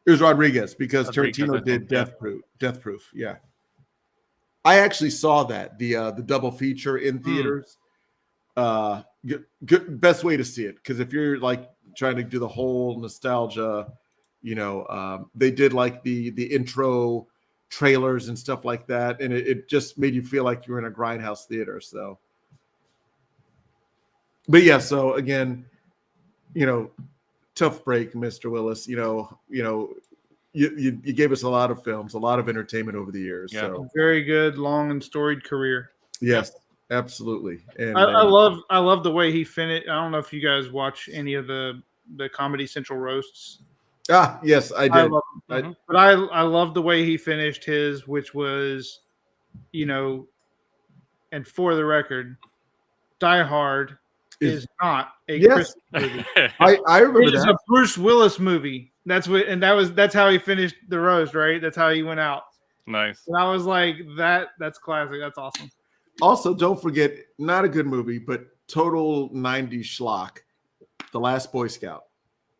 It was Rodriguez, because Tarantino did Death Proof. Yeah. I actually saw that, the double feature in theaters. Good, best way to see it, because if you're like trying to do the whole nostalgia, they did like the intro trailers and stuff like that, and it just made you feel like you were in a Grindhouse theater. So, but yeah, so again, tough break, Mr. Willis. You gave us a lot of films, a lot of entertainment over the years. Yeah. So Very good, long and storied career. Yes, absolutely. And I love the way he finished. I don't know if you guys watch any of the Comedy Central roasts. Yes, I did. But I love the way he finished his, which was, and for the record, Die Hard is not a Christmas movie. I remember It's a Bruce Willis movie. That's how he finished the roast, right? That's how he went out. Nice. And I was like, that's classic. That's awesome. Also, don't forget, not a good movie, but total 90s schlock, The Last Boy Scout.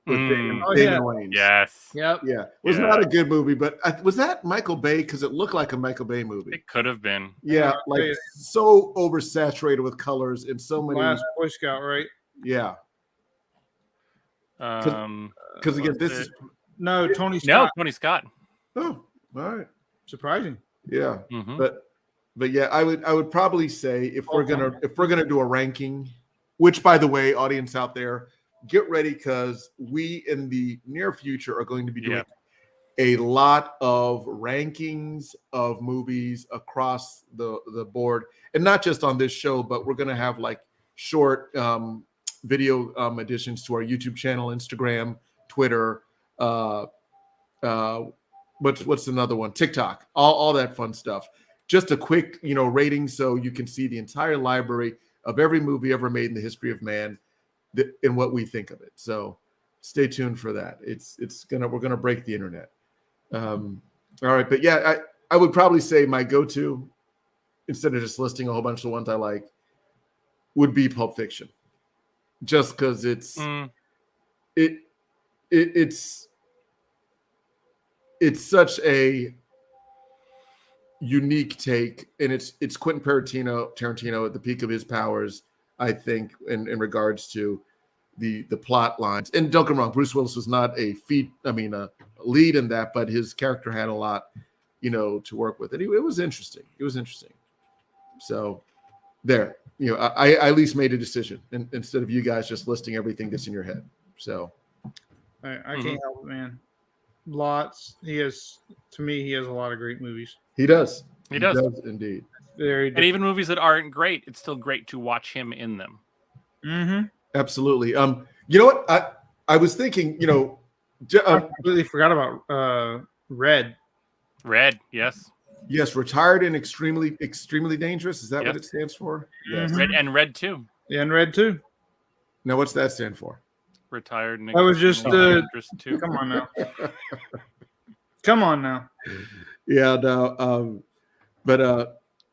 With Damon Wayans. Yes. Yep. Yeah. It was not a good movie, but was that Michael Bay? Because it looked like a Michael Bay movie. It could have been. Yeah, like so oversaturated with colors and so many. Last Boy Scout, right? Yeah. Because again, this is Tony Scott. No, Tony Scott. Oh, all right. Surprising. Yeah, but yeah, I would probably say if we're gonna do a ranking, which by the way, audience out there, get ready, because we in the near future are going to be doing a lot of rankings of movies across the board, and not just on this show, but we're going to have like short video additions to our YouTube channel, Instagram, Twitter, what's another one, TikTok, all that fun stuff. Just a quick rating, so you can see the entire library of every movie ever made in the history of man, and what we think of it. So stay tuned for that. We're gonna break the internet. All right, but yeah, I would probably say my go-to, instead of just listing a whole bunch of the ones I like, would be Pulp Fiction, just because it's such a unique take, and it's Quentin Tarantino at the peak of his powers, I think, in regards to the plot lines. And don't get me wrong, Bruce Willis was not a lead in that, but his character had a lot, to work with. And it was interesting. So there, I at least made a decision, instead of you guys just listing everything that's in your head. So I can't help it, man. Lots. He has a lot of great movies. He does indeed. And even movies that aren't great, it's still great to watch him in them. Mm-hmm. Absolutely. You know what? I was thinking, I completely forgot about Red. Red, yes. Yes, retired and extremely dangerous. Is that what it stands for? Yes. Red 2. Yeah, and Red 2. Now, what's that stand for? Retired and I was just dangerous 2. Come on now. Come on now. Yeah, no. But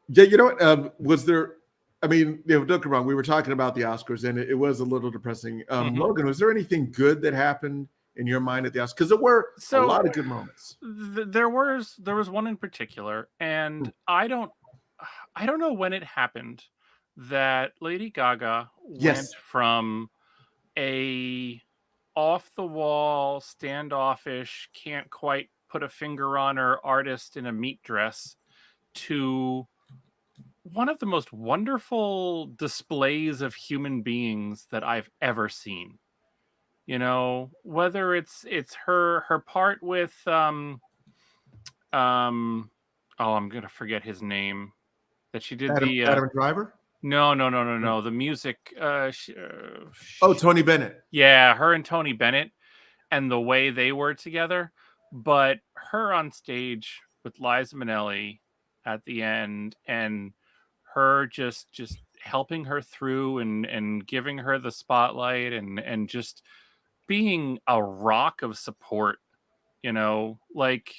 yeah, you know what? Was there? I mean, don't get me wrong. We were talking about the Oscars, and it was a little depressing. Logan, was there anything good that happened in your mind at the Oscars? Because there were a lot of good moments. There was one in particular, and I don't know when it happened that Lady Gaga went from a off the wall, standoffish, can't quite put a finger on her artist in a meat dress to one of the most wonderful displays of human beings that I've ever seen. Whether it's her part with I'm gonna forget his name, that she did Adam Driver. No. The music. Oh, Tony Bennett. Yeah, her and Tony Bennett, and the way they were together. But her on stage with Liza Minnelli at the end, and her just helping her through and giving her the spotlight and just being a rock of support. Like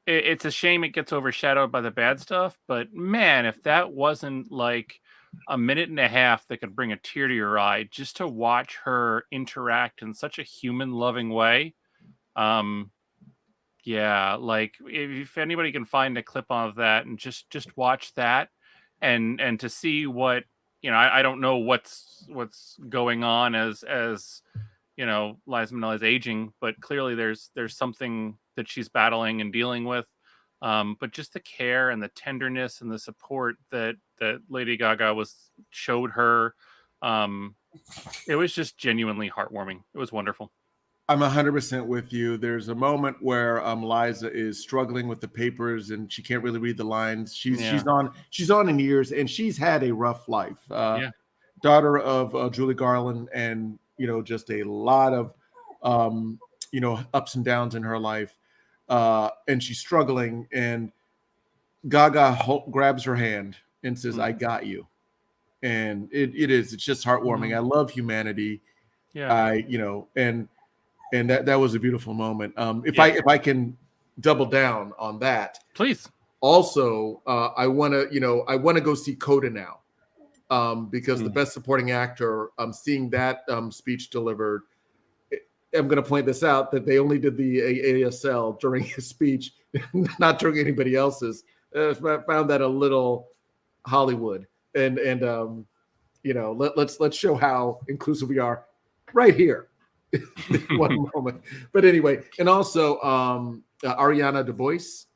it's a shame it gets overshadowed by the bad stuff, but man, if that wasn't like a minute and a half that could bring a tear to your eye just to watch her interact in such a human loving way. Yeah, like if anybody can find a clip of that and just watch that and to see what I don't know what's going on as Liza Minnelli's aging, but clearly there's something that she's battling and dealing with. But just the care and the tenderness and the support that Lady Gaga showed her, it was just genuinely heartwarming. It was wonderful. I'm 100% with you. There's a moment where Liza is struggling with the papers and she can't really read the lines. She's on in years, and she's had a rough life. Daughter of Julie Garland, and just a lot of ups and downs in her life, and she's struggling. And Gaga grabs her hand and says, "I got you," and it's just heartwarming. I love humanity. Yeah, and that was a beautiful moment. If I can double down on that, please. Also, I want to go see Coda now, because the best supporting actor. Seeing that speech delivered, I'm going to point this out that they only did the ASL during his speech, not during anybody else's. I found that a little Hollywood, and let's show how inclusive we are right here. One moment. But anyway, and also Ariana DeBose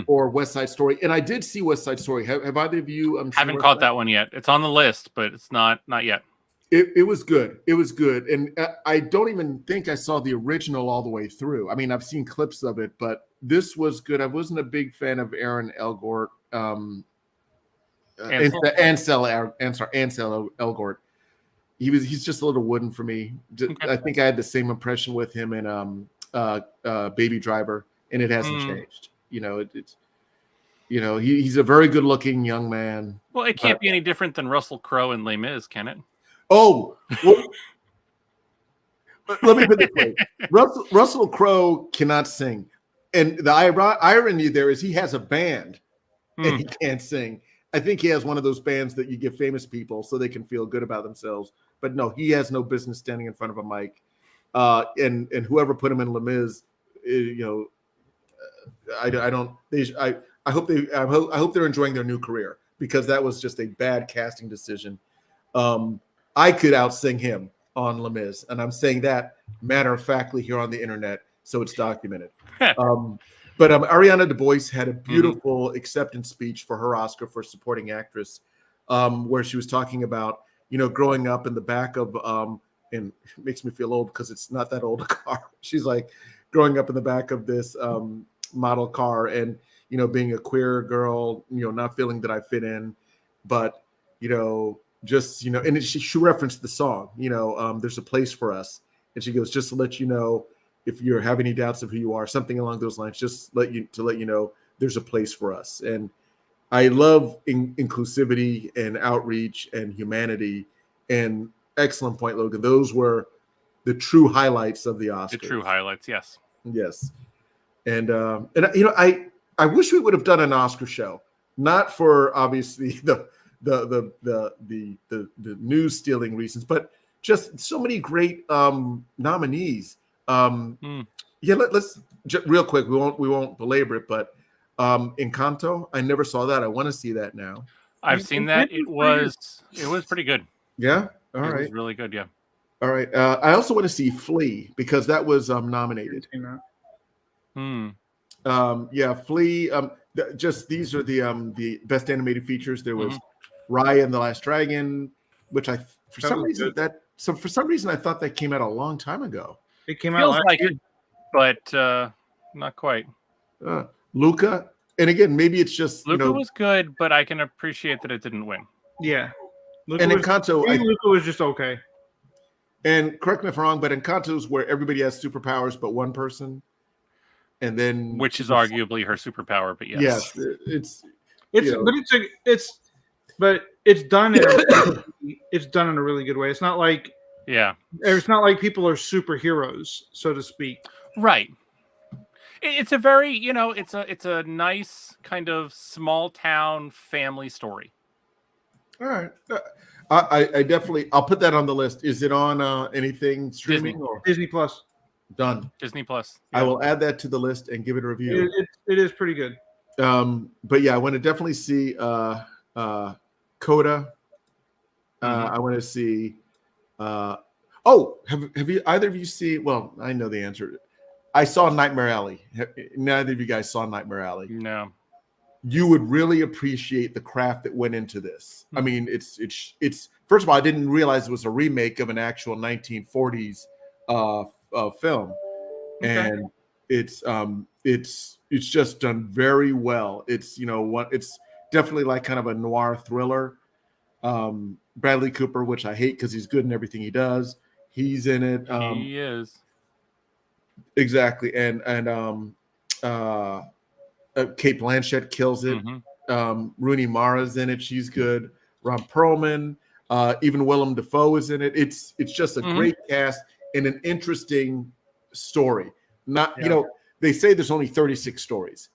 or West Side Story. And I did see West Side Story. Have either of you haven't caught that one yet? It's on the list, but it's not yet. It was good. It was good. And I don't even think I saw the original all the way through. I mean, I've seen clips of it, but this was good. I wasn't a big fan of Aaron Elgort. Ansel Elgort. He's just a little wooden for me. Okay. I think I had the same impression with him in Baby Driver, and it hasn't changed. He's a very good looking young man. Well, it can't be any different than Russell Crowe in Les Mis, can it? Oh, well, let me put it this way. Russell Crowe cannot sing. And the irony there is he has a band and he can't sing. I think he has one of those bands that you give famous people so they can feel good about themselves. But no, he has no business standing in front of a mic. And whoever put him in Les Mis, I hope they're enjoying their new career, because that was just a bad casting decision. I could out-sing him on Les Mis, and I'm saying that matter-of-factly here on the internet, so it's documented. But Ariana DeBose had a beautiful acceptance speech for her Oscar for supporting actress, where she was talking about, growing up in the back of, and it makes me feel old because it's not that old a car. She's like growing up in the back of this model car and, being a queer girl, not feeling that I fit in, but, just, and she referenced the song, there's a place for us. And she goes, just to let you know, if you have any doubts of who you are, something along those lines, just let you know there's a place for us. And I love inclusivity and outreach and humanity. And excellent point, Logan. Those were the true highlights of the Oscars. The true highlights, yes. Yes. And I wish we would have done an Oscar show, not for obviously the news stealing reasons, but just so many great nominees. Let's real quick. We won't belabor it, but Encanto, I never saw that. I want to see that now. I've seen that. It was pretty good. Yeah. All right. It was really good. Yeah. All right. I also want to see Flea, because that was nominated. Flea. Just these are the best animated features. There was Raya and the Last Dragon, which for some reason I thought that came out a long time ago. It came out last year. But not quite. Luca, and again, maybe it's just Luca was good, but I can appreciate that it didn't win. Yeah. Luca And was, Encanto, Luca was just okay. and correct me if I'm wrong, but Encanto is where everybody has superpowers but one person, and then which is arguably her superpower. But yes, but it's done in a really good way. It's not like people are superheroes, so to speak. Right. It's a very, it's a nice kind of small town family story. All right. I definitely, I'll put that on the list. Is it on anything streaming or Disney Plus? Done. Disney Plus. Yeah. I will add that to the list and give it a review. It is pretty good. But yeah, I want to definitely see Coda. I want to see. Have you either of you seen? Well, I know the answer. I saw Nightmare Alley. Neither of you guys saw Nightmare Alley. No. You would really appreciate the craft that went into this. I mean, it's first of all, I didn't realize it was a remake of an actual 1940s film, and it's just done very well. It's it's definitely like kind of a noir thriller. Bradley Cooper, which I hate because he's good in everything he does. He's in it. He is. Exactly, and Kate Blanchett kills it. Rooney Mara's in it; she's good. Ron Perlman, even Willem Dafoe is in it. It's just a great cast and an interesting story. Not they say there's only 36 stories.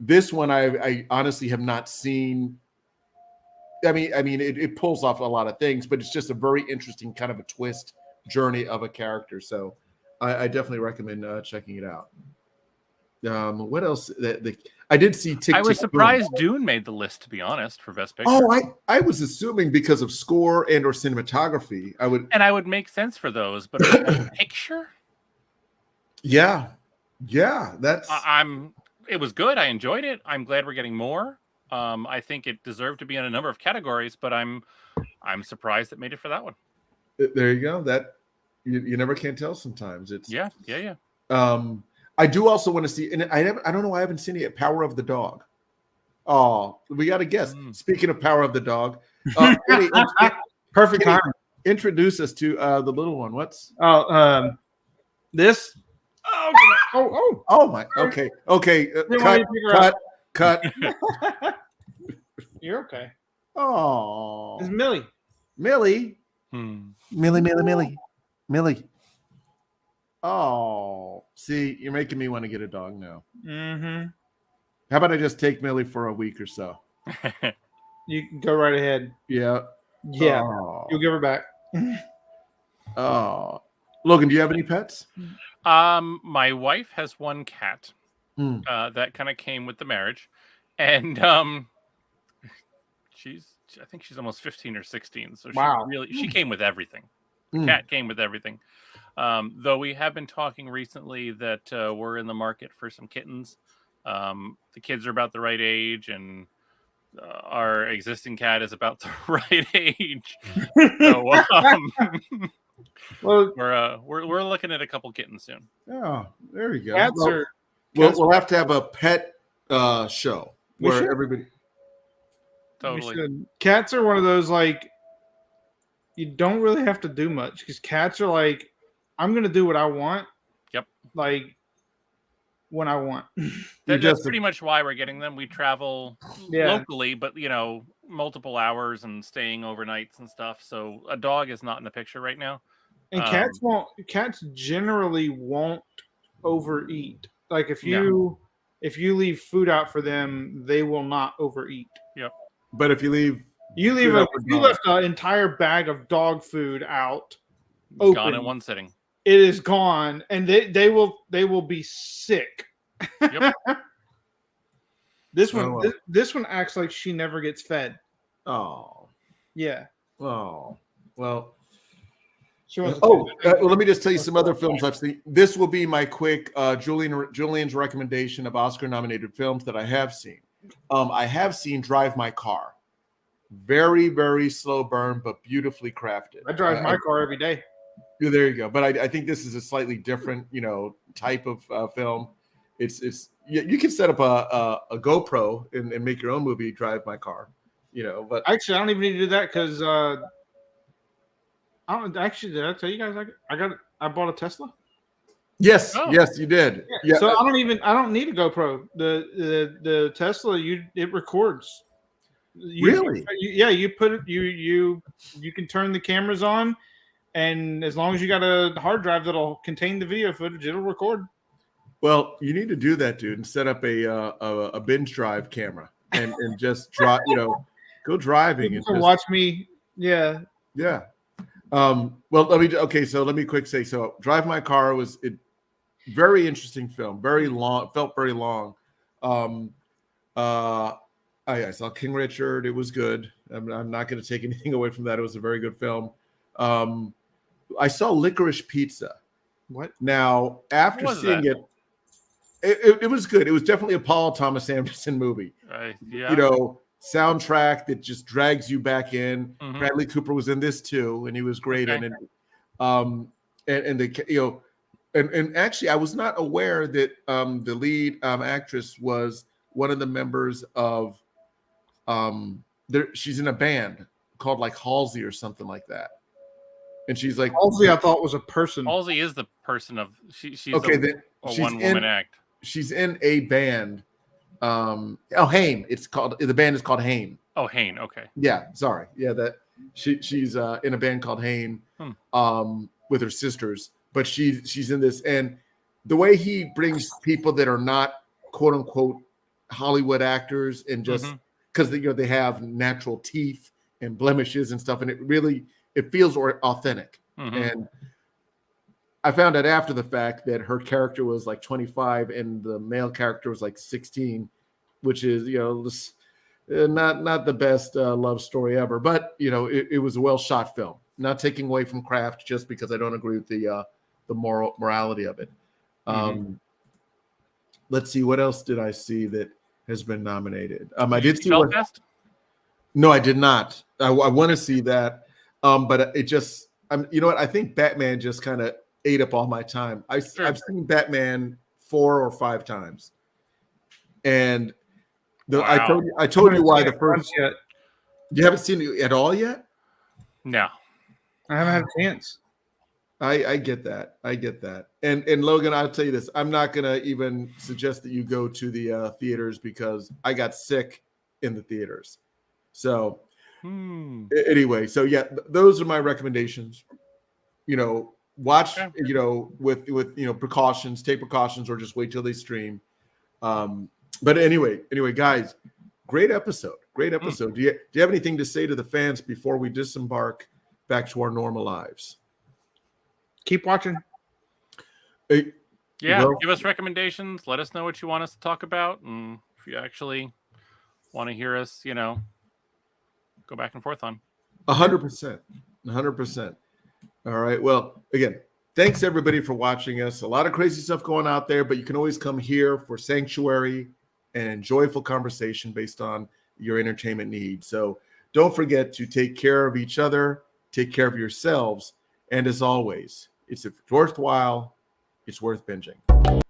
This one I honestly have not seen. I mean, it pulls off a lot of things, but it's just a very interesting kind of a twist journey of a character. So I definitely recommend checking it out. What else? I did see. I was surprised Dune made the list, to be honest, for Best Picture. Oh, I was assuming because of score and or cinematography, I would make sense for those, but a picture. Yeah, that's. It was good. I enjoyed it. I'm glad we're getting more. I think it deserved to be in a number of categories, but I'm surprised it made it for that one. There you go. That you never can tell. Sometimes it's yeah. I do also want to see, and I don't know why I haven't seen it yet. Power of the Dog. Oh, we got to guess. Speaking of Power of the Dog, perfect time. Introduce us to the little one. What's this? Oh my. Okay. Cut. You're okay. Oh, it's Millie. Millie. Millie. Oh, see, you're making me want to get a dog now. Mm-hmm. How about I just take Millie for a week or so? You can go right ahead. Yeah. Oh. You'll give her back. Oh, Logan, do you have any pets? My wife has one cat that kind of came with the marriage, and I think she's almost 15 or 16, so she came with everything. The cat came with everything. Though we have been talking recently that we're in the market for some kittens. The kids are about the right age, and our existing cat is about the right age. So we're looking at a couple kittens soon. Oh, there we go. Cats we'll have to have a pet show where everybody. Totally. Cats are one of those, like, you don't really have to do much because cats are like, I'm going to do what I want. Yep. Like, when I want. That's pretty much why we're getting them. We travel locally, but, multiple hours and staying overnights and stuff. So a dog is not in the picture right now. And cats generally won't overeat. Like, if you leave food out for them, they will not overeat. Yep. But if you left an entire bag of dog food out, gone in one sitting. It is gone, and they will be sick. Yep. This one acts like she never gets fed. Oh. Yeah. Oh. Well. Let me just tell you some other films I've seen. This will be my quick Julian's recommendation of Oscar-nominated films that I have seen. I have seen Drive My Car. Very, very slow burn, but beautifully crafted. I drive my car every day. Yeah, there you go. But I think this is a slightly different, type of film. It's you can set up a GoPro and make your own movie, Drive My Car. But actually, I don't even need to do that because I don't actually. Did I tell you guys I bought a Tesla? yes, Oh. yes, you did. Yeah. So I don't need a GoPro. The Tesla it records. Really? You put it. You can turn the cameras on, and as long as you got a hard drive that'll contain the video footage, it'll record. Well, you need to do that, dude, and set up a binge drive camera and just drive. Go driving and People can watch me. Yeah. Yeah. Well, let me quick say, so Drive My Car was a very interesting film, very long, felt very long. I saw King Richard. It was good. I'm not going to take anything away from that. It was a very good film. I saw Licorice Pizza. What? Now, after seeing it was good. It was definitely a Paul Thomas Anderson movie. Yeah. Soundtrack that just drags you back in. Mhm. Bradley Cooper was in this too, and he was great in it. And actually, I was not aware that the lead actress was one of the members of she's in a band called like Halsey or something like that. And she's like Halsey, I thought was a person. Halsey is the person of she's okay. a one-woman act. She's in a band. Haim. The band is called Haim. Oh, Hain. Okay. Yeah, sorry. Yeah, that she's in a band called Haim with her sisters, but she's in this, and the way he brings people that are not quote unquote Hollywood actors and just because they have natural teeth and blemishes and stuff, and it feels authentic. And I found out after the fact that her character was like 25 and the male character was like 16, which is not the best love story ever, but it was a well shot film. Not taking away from craft just because I don't agree with the morality of it. Let's see, what else did I see that has been nominated? I did see Belfast? No, I did not. I want to see that, but it just you know what? I think Batman just kind of ate up all my time. I've seen Batman 4 or 5 times, and I told you why the first. Yet. You haven't seen it at all yet? No, I haven't had a chance. I get that. I get that. And Logan, I'll tell you this: I'm not gonna even suggest that you go to the theaters because I got sick in the theaters. So anyway, so yeah, those are my recommendations. Watch, with precautions, take precautions, or just wait till they stream. But anyway, guys, great episode. Do you have anything to say to the fans before we disembark back to our normal lives? Keep watching. Hey, give us recommendations. Let us know what you want us to talk about, and if you actually want to hear us, go back and forth on. 100%. All right. Well, again, thanks everybody for watching us. A lot of crazy stuff going out there, but you can always come here for sanctuary and joyful conversation based on your entertainment needs. So don't forget to take care of each other, take care of yourselves, and as always, if it's worthwhile, it's worth binging.